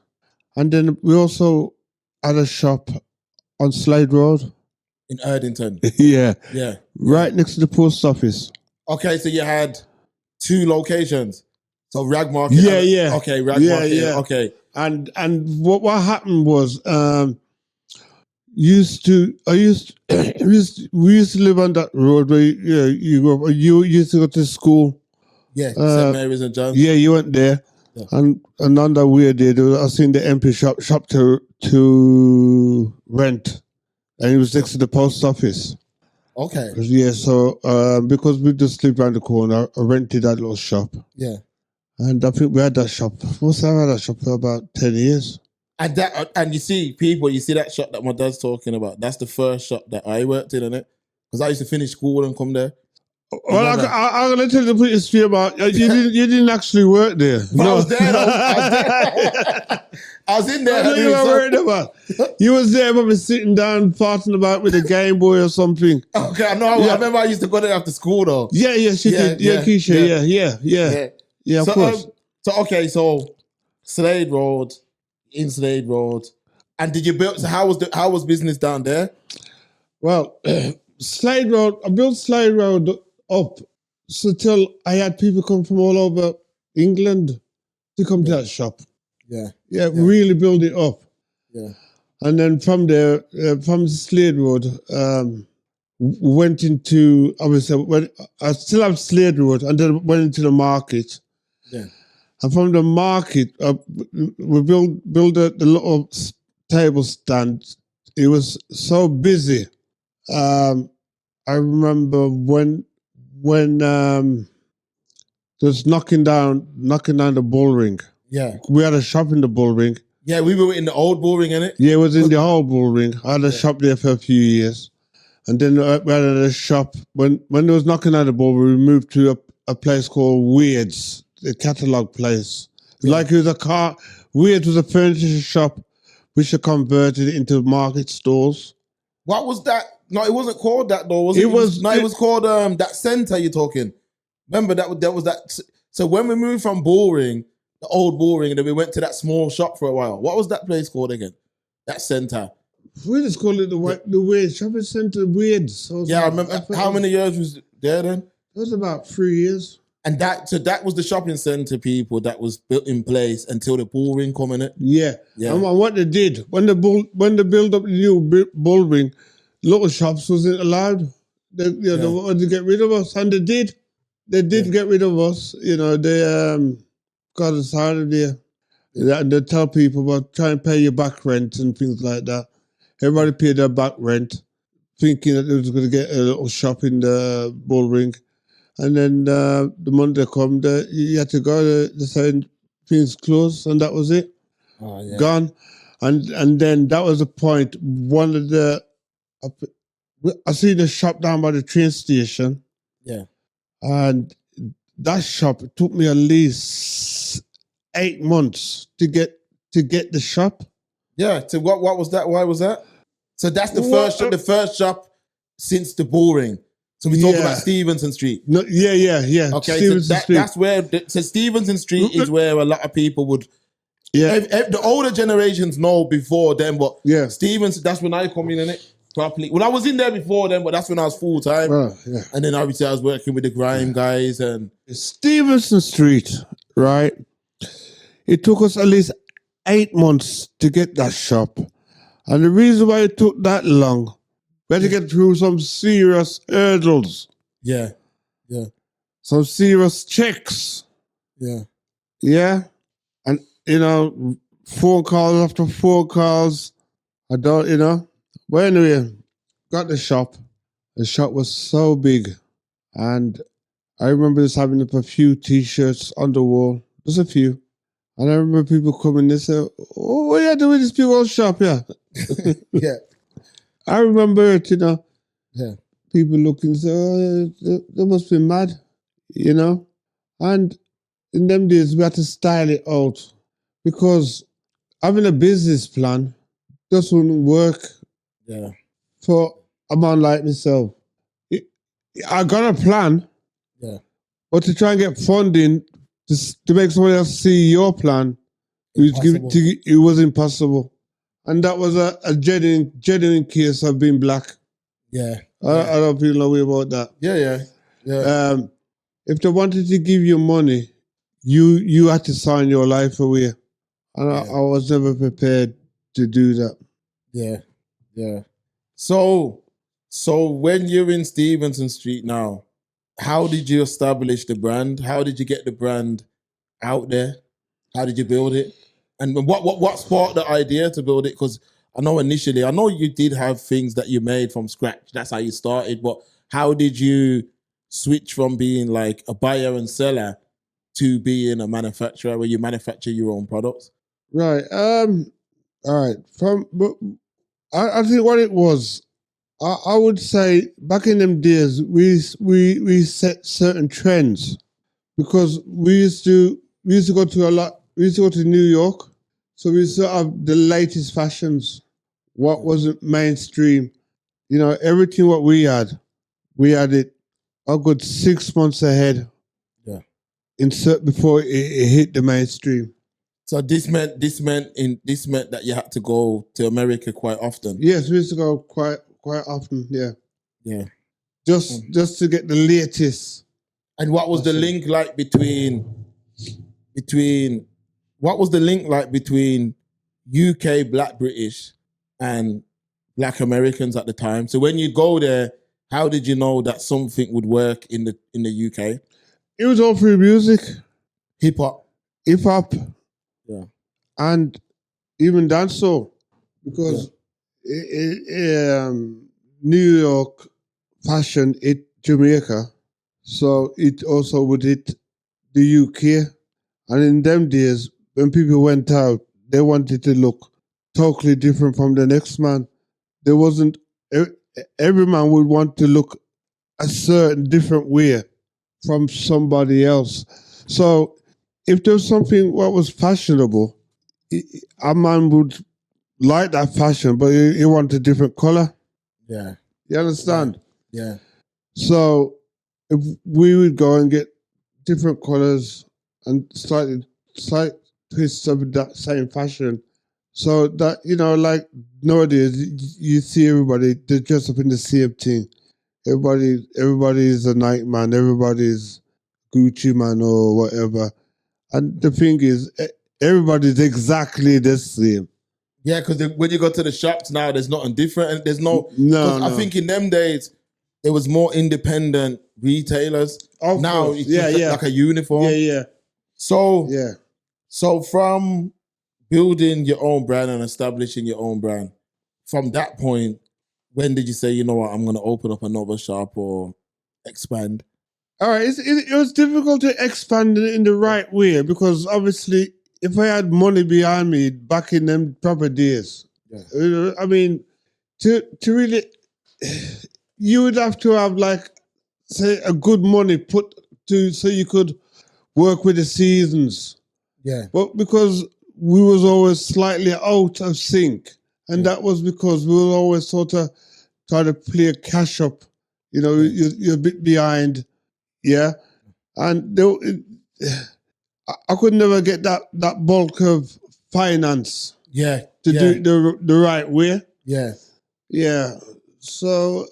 and then we also had a shop on Slade Road. In Erdington. Yeah, Yeah. right next to the post office. Okay, so you had 2 locations. So rag market. Yeah. Okay, rag market. Yeah. Okay. And what happened was, we used to live on that road where you used to go to school. Yeah, St. Mary's and John's. Yeah, you went there. Yeah. And on that weird day, I seen the empty shop to rent, and it was next to the post office. Okay. Yeah, so because we just lived around the corner, I rented that little shop. Yeah. And I think we had that shop. Must have had that shop for about 10 years. And you see that shop that my dad's talking about. That's the first shop that I worked in, innit? Because I used to finish school and come there. Well, I'm going to tell you the history about you didn't actually work there. No. I was there. I was in there. I know you were worried about. You was there, probably sitting down, farting about with a Game Boy or something. Okay, I know. Yeah. I remember I used to go there after school, though. Yeah, she did. Yeah, Keisha. Yeah, of course. So Slade Road, in Slade Road, and did you build? So how was business down there? Well, Slade Road. I built Slade Road up so till I had people come from all over England to come to that shop. Yeah, really build it up. Yeah. And then from there, from Slade Road, went into, obviously, I still have Slade Road, and then went into the market. Yeah. And from the market, we built the little table stand. It was so busy. I remember when just knocking down the bull ring. Yeah. We had a shop in the bull ring. Yeah, we were in the old bull ring, innit? Yeah, it was in the old bull ring. I had a shop there for a few years. And then we had a shop. When it was knocking down the bull ring, we moved to a place called Weird's, the catalogue place. Yeah. Like it was a car. Weird's was a furniture shop which they converted into market stores. What was that? No, it wasn't called that though, was it? It was called that centre you're talking. Remember that was that. So when we moved from Bullring, the old Bullring, and then we went to that small shop for a while. What was that place called again? That centre. We just called it the Weird Shopping Centre. Weird. So yeah, I remember. How many years was there then? It was about 3 years. And that was the shopping centre, people, that was built in place until the Bullring come in it. Yeah. And what they did when they built up the new Bullring, little shops wasn't allowed. They wanted to get rid of us, and they did. They did get rid of us. You know, they got us out of there. And they tell people about trying to pay your back rent and things like that. Everybody paid their back rent, thinking that they was going to get a little shop in the Bullring. And then the Monday come, you had to go. They said things closed, and that was it. Oh, yeah. Gone. And then that was the point. One of the I seen the shop down by the train station. Yeah. And that shop, it took me at least 8 months to get the shop. Yeah. So what was that? Why was that? So that's the first shop since the Bullring. So we talk about Stevenson Street. No, yeah. Okay, Stevenson Street. That's where. So Stevenson Street is where a lot of people would. Yeah. If the older generations know before then, but Stevenson. That's when I come in it properly. Well, I was in there before then, but that's when I was full time. And then obviously I was working with the grime guys and Stevenson Street. Right. It took us at least 8 months to get that shop, and the reason why it took that long. We had to get through some serious hurdles. Yeah. Some serious checks. Yeah. And, phone calls after phone calls. But anyway, got the shop. The shop was so big. And I remember just having up a few T-shirts on the wall. Just a few. And I remember people coming and say, "Oh, what are you doing in this big old shop here?" Yeah. I remember it, Yeah. People looking, say, "Oh, they must be mad," And in them days we had to style it out because having a business plan just wouldn't work Yeah. for a man like myself. I got a plan, Yeah. but to try and get funding to make somebody else see your plan, Impossible. it was impossible. And that was a genuine case of being black. Yeah. I don't feel no way about that. Yeah. If they wanted to give you money, you had to sign your life away. And I was never prepared to do that. Yeah. So when you're in Stevenson Street now, how did you establish the brand? How did you get the brand out there? How did you build it? And what sparked the idea to build it? Because I know you did have things that you made from scratch. That's how you started. But how did you switch from being like a buyer and seller to being a manufacturer where you manufacture your own products? Right. All right. I think what it was, I would say back in them days, we set certain trends because we used to go to New York, so we used to have the latest fashions, what wasn't mainstream. You know, everything what we had it a good 6 months ahead. Yeah. Before it hit the mainstream. So this meant that you had to go to America quite often. Yes, we used to go quite often. Yeah. Yeah. Just to get the latest. And what was the link like between UK Black British and Black Americans at the time? So when you go there, how did you know that something would work in the UK? It was all through music, hip hop, yeah, and even dancehall, because New York fashion hit Jamaica, so it also would hit the UK. And in them days, when people went out, they wanted to look totally different from the next man. There wasn't, every man would want to look a certain different way from somebody else. So if there was something what was fashionable, a man would like that fashion, but he wanted a different color. Yeah. You understand? Yeah. So if we would go and get different colors and slight twists of that same fashion, so that, you know, like nowadays you see everybody, they dress up in the same thing. Everybody is a night man, everybody's Gucci man or whatever. And the thing is, everybody's exactly the same. Yeah, because when you go to the shops now, there's nothing different. And there's no. No. I think in them days, there was more independent retailers. Now it's just like a uniform. Yeah. So from building your own brand and establishing your own brand, from that point, when did you say, you know what, I'm going to open up another shop or expand? All right, it was difficult to expand in the right way because obviously, if I had money behind me back in them proper days, I mean, to really, you would have to have like, say, a good money put to so you could work with the seasons. Yeah. But because we was always slightly out of sync, and that was because we were always sort of trying to play a cash up. You know, you're a bit behind. Yeah, and I could never get that bulk of finance. Yeah, to do it the right way. Yeah. So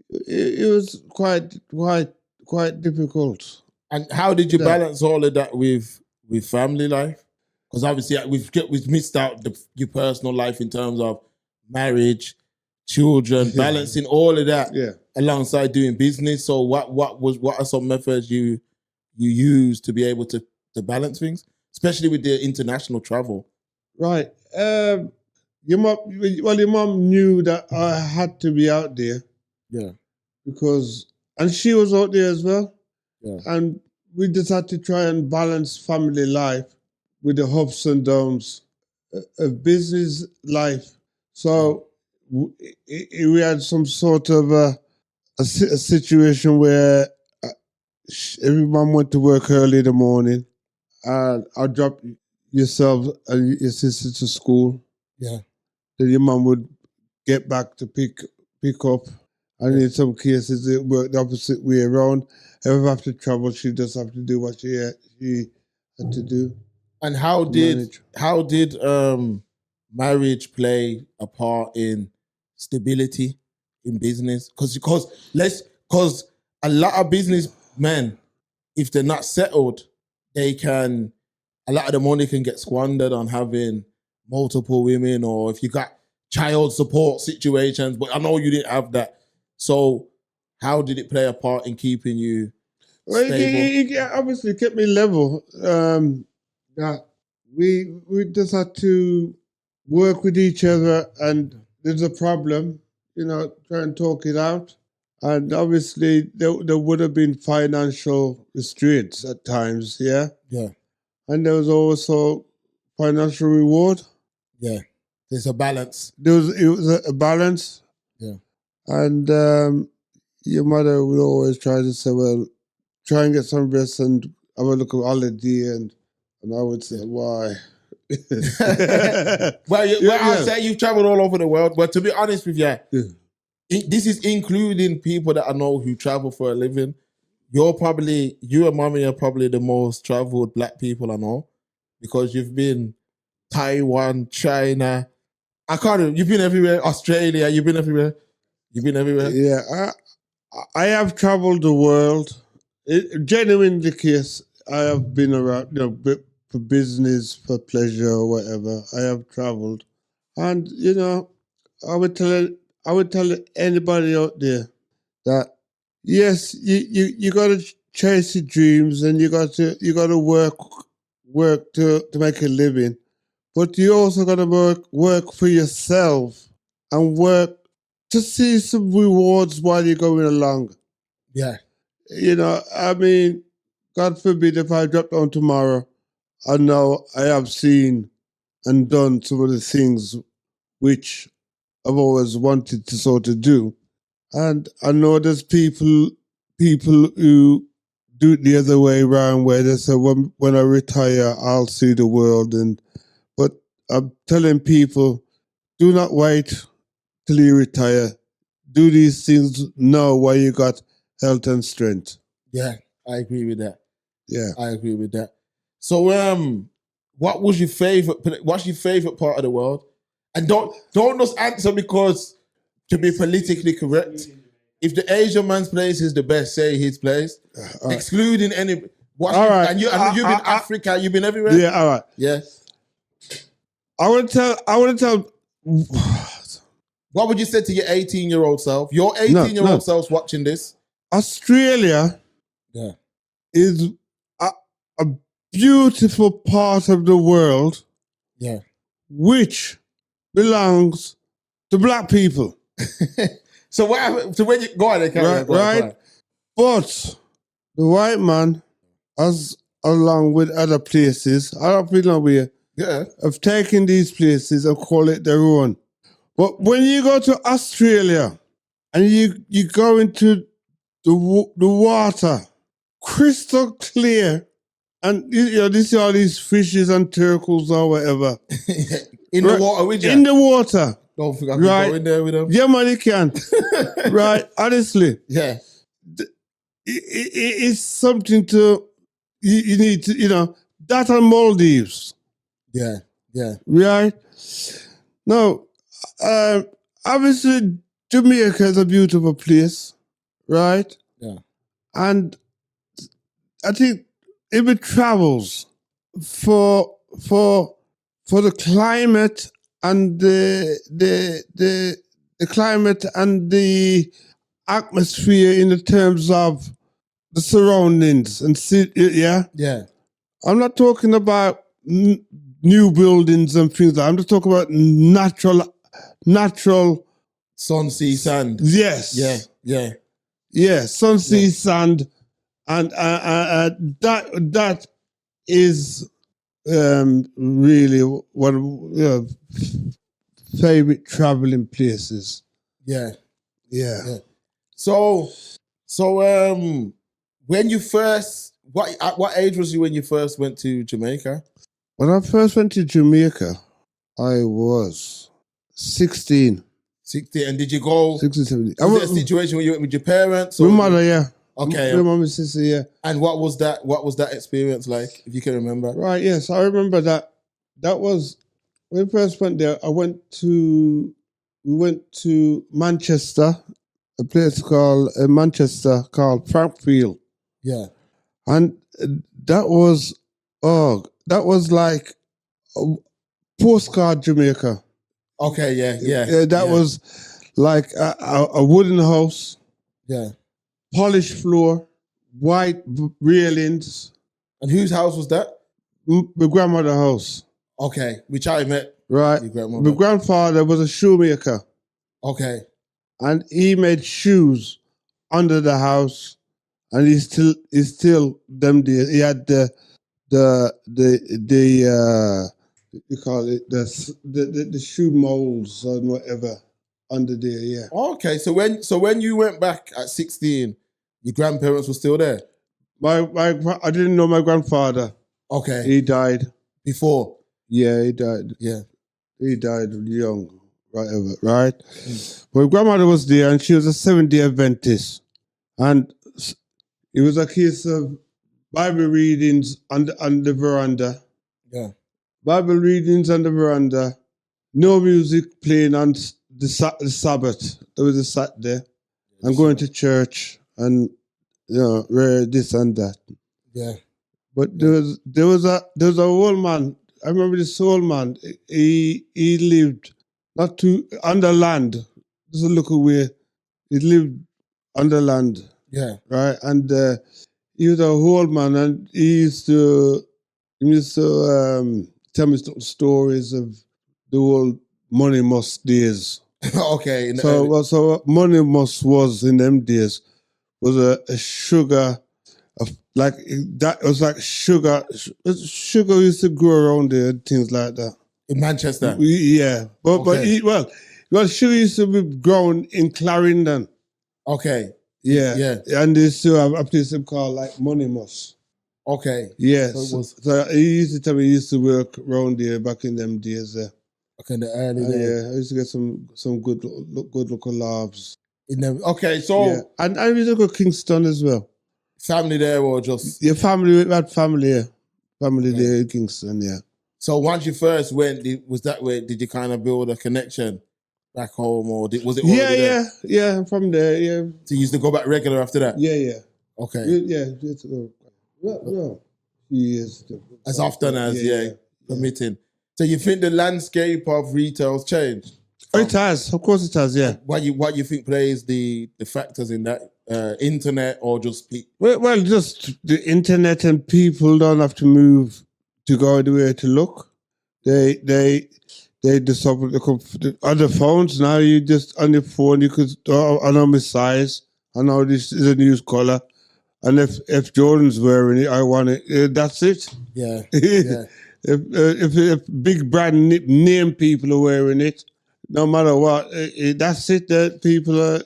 it was quite difficult. And how did you balance all of that with family life? Because obviously we've missed out your personal life in terms of marriage, children, balancing all of that alongside doing business. So what are some methods you use to be able to balance things, especially with the international travel? Right. Your mom knew that I had to be out there. Yeah. And she was out there as well. Yeah. And we just had to try and balance family life with the ups and downs of business life. So we had some sort of a situation where every mum went to work early in the morning, and I'll drop yourself and your sister to school. Yeah. Then your mum would get back to pick up. And in some cases, it worked the opposite way around. Whoever have to travel, she just have to do what she had to do. And how did marriage play a part in stability in business? Because a lot of businessmen, if they're not settled, a lot of the money can get squandered on having multiple women, or if you got child support situations. But I know you didn't have that. So how did it play a part in keeping you stable? It obviously kept me level. That we just had to work with each other, and there's a problem, try and talk it out. And obviously there would have been financial restraints at times, yeah? Yeah. And there was also financial reward. Yeah. There's a balance. It was a balance. Yeah. And your mother would always try to say, well, try and get some rest and have a look at holiday, and I would say, why? I'll say you've traveled all over the world, but to be honest with you, this is including people that I know who travel for a living. You and mommy are probably the most traveled black people I know, because you've been Taiwan, China. You've been everywhere. Australia, you've been everywhere. Yeah, I have traveled the world. Genuinely the case, I have been around, for business, for pleasure, or whatever. I have traveled, and I would tell anybody out there that yes, you got to chase your dreams, and you got to work to make a living, but you also got to work for yourself and work to see some rewards while you're going along. Yeah. I mean, God forbid if I drop down tomorrow, I know I have seen and done some of the things which I've always wanted to sort of do. And I know there's people who do it the other way around, where they say, when I retire, I'll see the world. But I'm telling people, do not wait till you retire. Do these things now while you got health and strength. Yeah, I agree with that. Yeah, I agree with that. So, what's your favorite part of the world? And don't just answer because to be politically correct. If the Asian man's place is the best, say his place, excluding any. All right. And you've been Africa. You've been everywhere. Yeah. All right. Yeah. I want to tell. What would you say to your 18-year-old self? Your 18-year-old self's watching this. Australia, is a beautiful part of the world, which belongs to black people. So what happened? So when you go on, right? But the white man, as along with other places, I don't know where, have taken these places and call it their own. But when you go to Australia and you go into the water, crystal clear, and you see all these fishes and turtles or whatever. In the water with you? In the water. Don't think I can go in there with them. Yeah, man, you can. Right, honestly. Yeah. It's something you need to, that and Maldives. Yeah. Right? Now, obviously, Jamaica is a beautiful place, right? Yeah. And I think if it travels for the climate and the climate and the atmosphere in the terms of the surroundings and yeah. I'm not talking about new buildings and things. I'm just talking about natural sun, sea, sand. Yes. Yeah. Sun, sea, sand, and that is really one of favorite traveling places. Yeah. Yeah. So When you first, at what age was you when you first went to Jamaica? When I first went to Jamaica, I was 16. 16. And did you go? 16, 17. Was it a situation where you went with your parents? My mother, yeah. Okay. My mom and sister, yeah. And what was that experience like, if you can remember? Right, yes, I remember that. That was when we first went there. We went to Manchester, a place called Manchester called Frankfield. Yeah. And that was like a postcard Jamaica. Okay, yeah. That was like a wooden house. Yeah. Polished floor, white railings. And whose house was that? My grandmother's house. Okay, which I met. Right. My grandfather was a shoemaker. Okay. And he made shoes under the house, and he still them days. He had the you call it the shoe molds and whatever under there. Yeah. Okay, so when you went back at 16, your grandparents were still there. I didn't know my grandfather. Okay. He died before. Yeah, he died. Yeah. He died young, whatever, right? My grandmother was there, and she was a Seventh-day Adventist. And it was a case of Bible readings on the veranda. Yeah. Bible readings on the veranda. No music playing on the Sabbath. There was a Saturday. And going to church and, this and that. Yeah. But there was a old man. I remember this old man. He lived not too under land. Just a look away. He lived under land. Yeah. Right. And he was a old man, and he used to tell me stories of the old Money Must days. Okay. So Money Must was in them days was a sugar. Like that was like sugar. Sugar used to grow around there, things like that. In Manchester. Yeah, but sugar used to be grown in Clarendon. Okay. Yeah. And they still have a place called like Money Must. Okay. Yes. So he used to tell me he used to work around there back in them days. Okay, in the early days. Yeah, I used to get some good looking laughs. In them. Okay, so yeah. And I used to go to Kingston as well. Family there or just your family? We had family here. Family there in Kingston, yeah. So once you first went, was that where did you kind of build a connection back home, or was it? Yeah. From there, yeah. So you used to go back regular after that. Yeah. Okay. Yeah. Well, years. As often as permitting. So you think the landscape of retail's changed? Oh, it has. Of course, it has. Yeah. What you think plays the factors in that? Internet or just people? Well, just the internet, and people don't have to move to go anywhere to look. They just have the other phones now. You just on your phone you could I know my size. I know this is a new color, and if Jordan's wearing it, I want it. That's it. Yeah. If big brand name people are wearing it, no matter what, that's it. That people are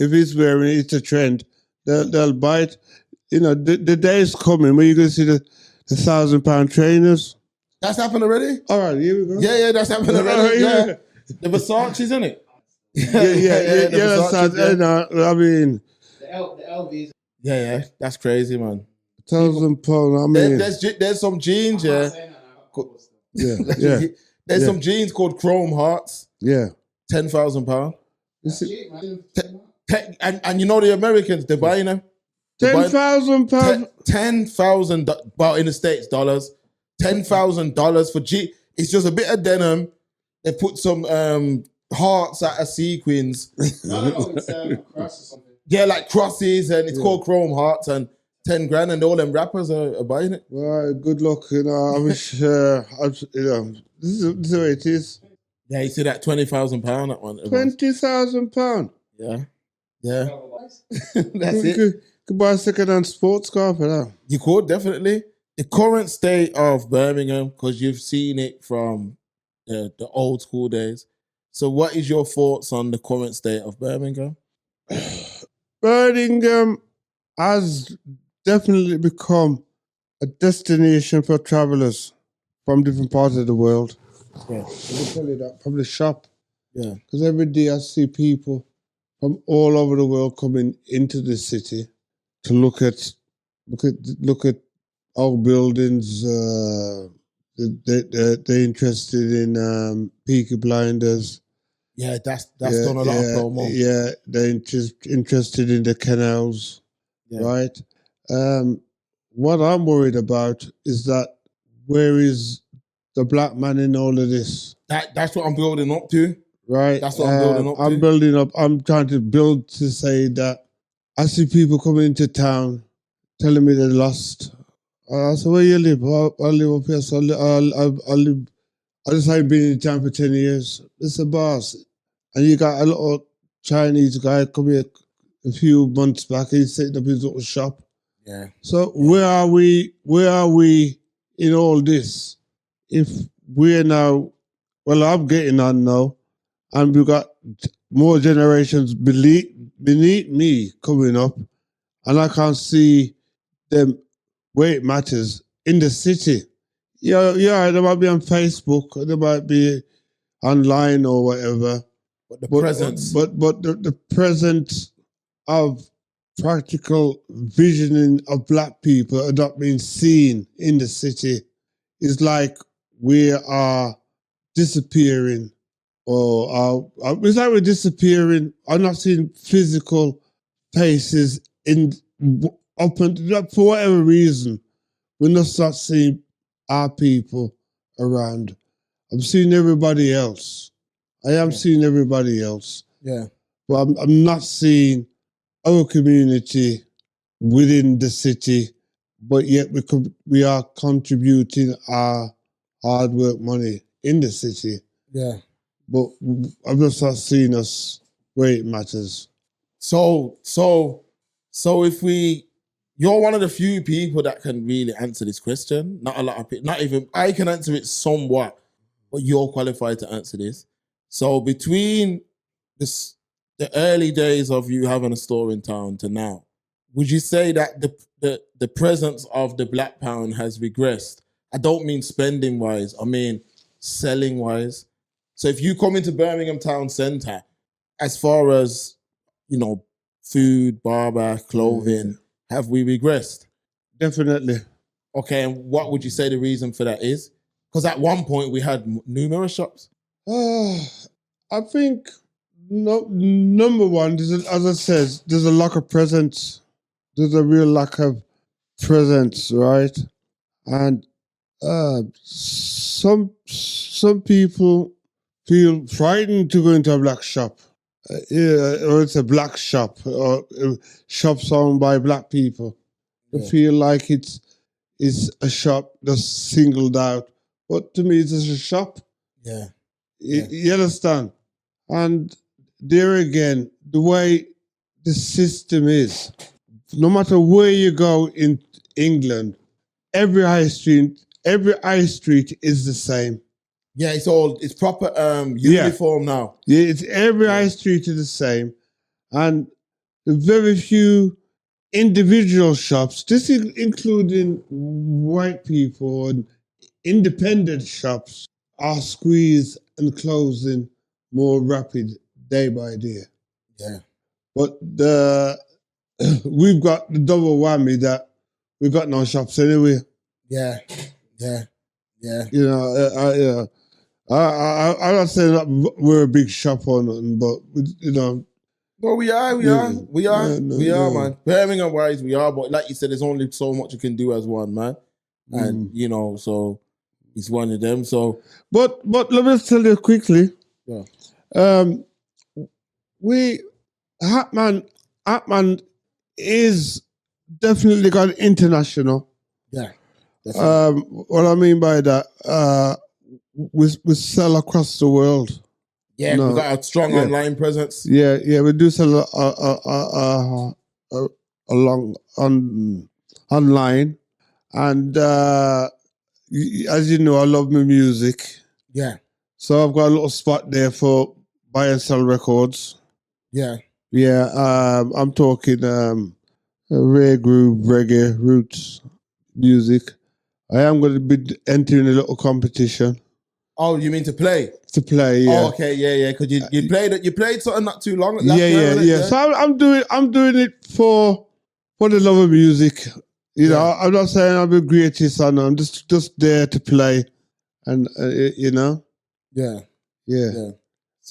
if he's wearing it, it's a trend. They'll buy it. The day is coming when you're going to see the £1,000 trainers. That's happened already? All right, here we go. Yeah, that's happened already. Yeah. The Versace's, isn't it? Yeah, I mean... The LVs. Yeah, that's crazy, man. £1,000, I mean... There's some jeans, yeah. There's some jeans called Chrome Hearts. Yeah. £10,000. And you know the Americans, they're buying them. £10,000. $10,000. Well, in the States, dollars. $10,000 for G. It's just a bit of denim. They put some hearts out of sequins. It's cross or something. Yeah, like crosses, and it's called Chrome Hearts, and 10 grand, and all them rappers are buying it. Well, good luck. I wish. This is the way it is. Yeah, you see that £20,000 that one. £20,000. Yeah. That's it. it. Could buy a second-hand sports car for that. You could, definitely. The current state of Birmingham, because you've seen it from the old school days. So what is your thoughts on the current state of Birmingham? Birmingham, has definitely become a destination for travelers from different parts of the world. Yeah. I can tell you that from the shop. Yeah. Because every day I see people from all over the world coming into the city to look at our buildings. They're interested in Peaky Blinders. Yeah, that's done a lot of promo. Yeah, they're interested in the canals, Yeah. right? What I'm worried about is that where is the black man in all of this? That's what I'm building up to. Right. That's what I'm building up I'm to. building up. I'm trying to build to say that I see people coming into town telling me they're lost. I said, where you live? I live up here. So I live. I just haven't been in town for 10 years. It's a boss. And you got a little Chinese guy come here a few months back. He's setting up his little shop. Yeah. So where are we? Where are we in all this? If we're now, well, I'm getting on now, and we've got more generations beneath me coming up, and I can't see them where it matters in the city. Yeah, they might be on Facebook, they might be online or whatever. But the presence. But the presence of practical visioning of black people are not being seen in the city. It's like we are disappearing, or it's like we're disappearing. I'm not seeing physical faces up and for whatever reason. We're not start seeing our people around. I'm seeing everybody else. I am seeing everybody else. Yeah. But I'm not seeing our community within the city, but yet we are contributing our hard work money in the city. Yeah. But I'm just not seeing us where it matters. So if you're one of the few people that can really answer this question. Not a lot of people, not even I can answer it somewhat, but you're qualified to answer this. So between the early days of you having a store in town to now, would you say that the presence of the black pound has regressed? I don't mean spending wise, I mean selling wise. So if you come into Birmingham Town Centre, as far as, food, barber, clothing, have we regressed? Definitely. Okay, and what would you say the reason for that is? Because at one point we had numerous shops. I think number one, as I said, there's a lack of presence. There's a real lack of presence, right? And some people feel frightened to go into a black shop. Or it's a black shop, or shops owned by black people. They feel like it's a shop that's singled out. But to me, it's just a shop. Yeah. You understand? And there again, the way the system is, no matter where you go in England, every high street is the same. Yeah, it's proper uniform now. Yeah, it's every high street is the same. And the very few individual shops, this is including white people and independent shops, are squeezed and closing more rapid day by day. Yeah. But we've got the double whammy that we've got no shops anywhere. Yeah. I'm not saying that we're a big shop or nothing, but Well, we are, man. Birmingham wise, we are, but like you said, there's only so much you can do as one, man. And so it's one of them. So, but let me just tell you quickly. Yeah. Hatman is definitely gone international. Yeah. What I mean by that, we sell across the world. Yeah, we got a strong online presence. Yeah, we do sell online, and as you know, I love my music. Yeah. So I've got a little spot there for buy and sell records. Yeah. Yeah, I'm talking rare groove, reggae, roots, music. I am going to be entering a little competition Oh, you mean to play? to play. Yeah. Oh, okay, yeah. Because you played something not too long last Yeah, year, wasn't it? yeah. So I'm doing it for the love of music. You know, I'm not saying I'm the greatest. I know I'm just there to play, and you know. Yeah.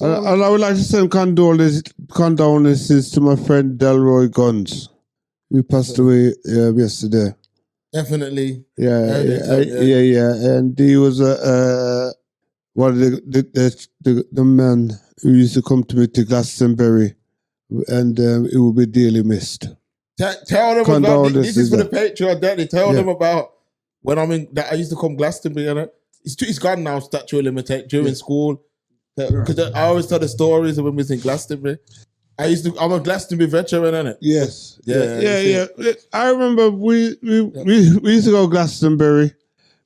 And I would like to send condolences to my friend Delroy Guns, who passed away yesterday. Definitely. Yeah. And he was one of the men who used to come to me to Glastonbury, and he will be dearly missed. Tell them about this is for the Patreon, Daddy. Tell them about when I used to come Glastonbury, you know. It's gone now, statute of limitation during school. Because I always tell the stories of when we was in Glastonbury. I'm a Glastonbury veteran, innit? Yes. Yeah. I remember we used to go Glastonbury,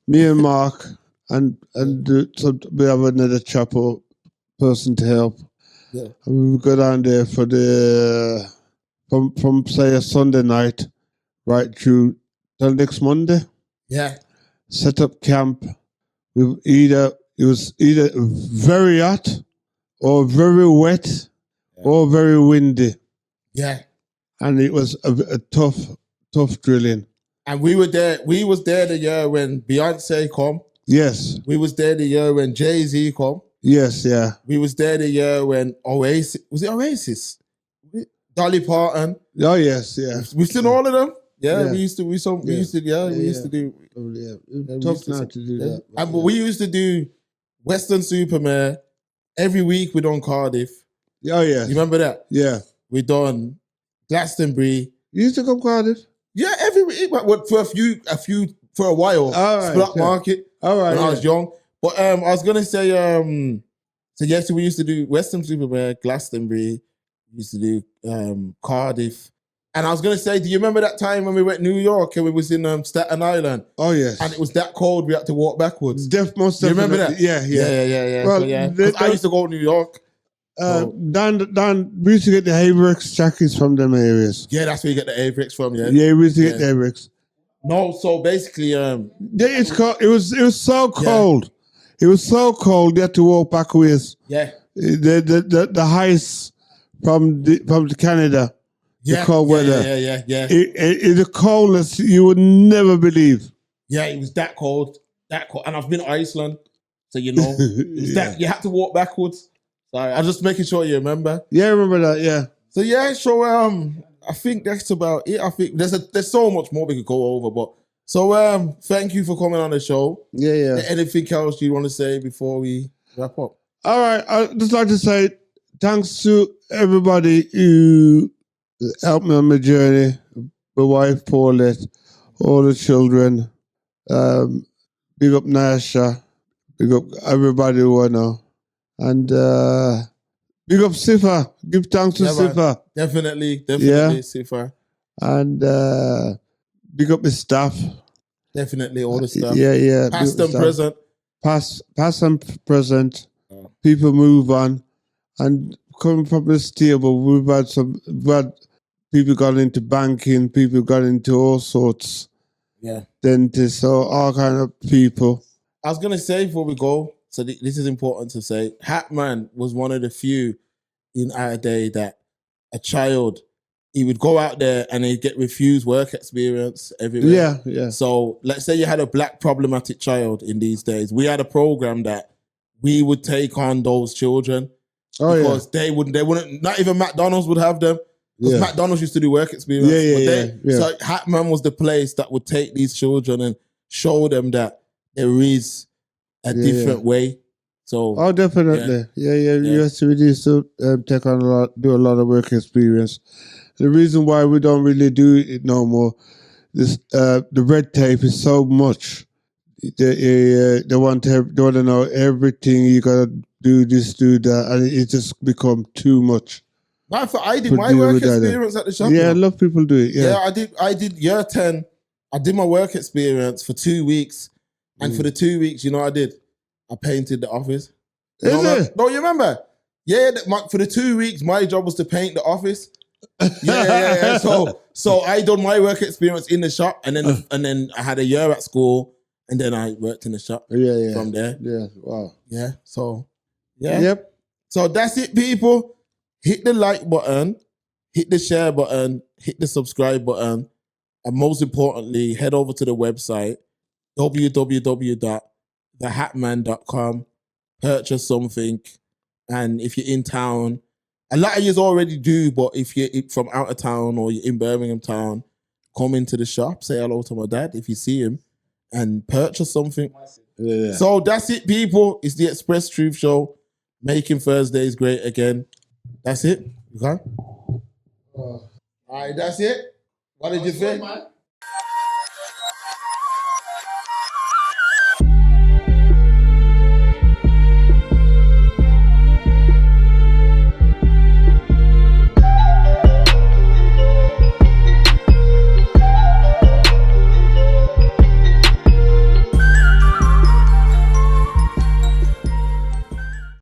me and Mark, and we have another chapel person to help. Yeah. And we would go down there for from say a Sunday night right through till next Monday. Yeah. Set up camp. It was either very hot or very wet or very windy. Yeah. And it was a tough drilling. And we was there the year when Beyonce come. Yes. We was there the year when Jay-Z come. Yes, yeah. We was there the year when Oasis, was it Oasis? Dolly Parton. Oh yes, yeah. We've seen all of them. Yeah, Yeah. we used to do Tough now to do that. But we used to do Western Supermare every week. We done Cardiff. Oh yeah. You remember that? Yeah. We done Glastonbury. You used to come Cardiff? Yeah, every week. But for a few for a while. All right. Splat Market. All right. When I was young. But I was gonna say so yes, we used to do Western Supermare, Glastonbury. We used to do Cardiff. And I was going to say, do you remember that time when we went to New York and we was in Staten Island? Oh, yes. And it was that cold, we had to walk backwards. Most you remember definitely. that? Yeah. Well, I used to go to New York. Dan, we used to get the Haybreaks jackets from them areas. Yeah, that's where you get the Avrix from, yeah. Yeah, we used to get the Haybreaks. No, so basically... it's cold. It was so cold. It was so cold, you had to walk backwards. Yeah. The heights from the Canada. Yeah, the cold weather. Yeah. It's the coldness you would never believe. Yeah, it was that cold. And I've been to Iceland, so you know. That you had to walk backwards. So I'm just making sure you remember. Yeah, I remember that, yeah. So I think that's about it. I think there's so much more we could go over, but so thank you for coming on the show. Yeah. Anything else you want to say before we wrap up? All right, I'd just like to say thanks to everybody who helped me on my journey. My wife, Paulette, all the children. Big up Nasha. Big up everybody who I know. And big up Sifa. Give thanks to Sifa. Definitely, Sifa. And big up the staff. Definitely, all the staff. Yeah. Past and present. Past and present. People move on. And coming from this table, we've had people got into banking, people got into all sorts. Yeah. Dentists, so all kind of people. I was going to say before we go, so this is important to say, Hatman was one of the few in our day that a child, he would go out there and he'd get refused work experience everywhere. Yeah. So let's say you had a black problematic child in these days. We had a program that we would take on those children because they wouldn't, not even McDonald's would have them. Because McDonald's used to do work experience. Yeah. So Hatman was the place that would take these children and show them that there is a different way. So definitely. Yeah. Yes, we used to take on do a lot of work experience. The reason why we don't really do it no more, the red tape is so much. They want to know everything. You gotta do this, do that, and it just become too much. I did my work experience at the shop. Yeah, a lot of people do it. Yeah, I did year 10. I did my work experience for 2 weeks. And for the 2 weeks, you know what I did? I painted the office. Is it? No, you remember? Yeah, for the 2 weeks, my job was to paint the office. Yeah. So I done my work experience in the shop, and then I had a year at school, and then I worked in the shop. Yeah. From there. Yeah. Wow. Yeah. So yeah. Yep. So that's it, people. Hit the like button, hit the share button, hit the subscribe button, and most importantly, head over to the website www.thehatman.com. Purchase something, and if you're in town, a lot of you already do, but if you're from out of town or you're in Birmingham town, come into the shop, say hello to my dad if you see him, and purchase something. Yeah. So that's it, people. It's the Express Truth Show, making Thursdays great again. That's it. Okay. All right, that's it. What did you think?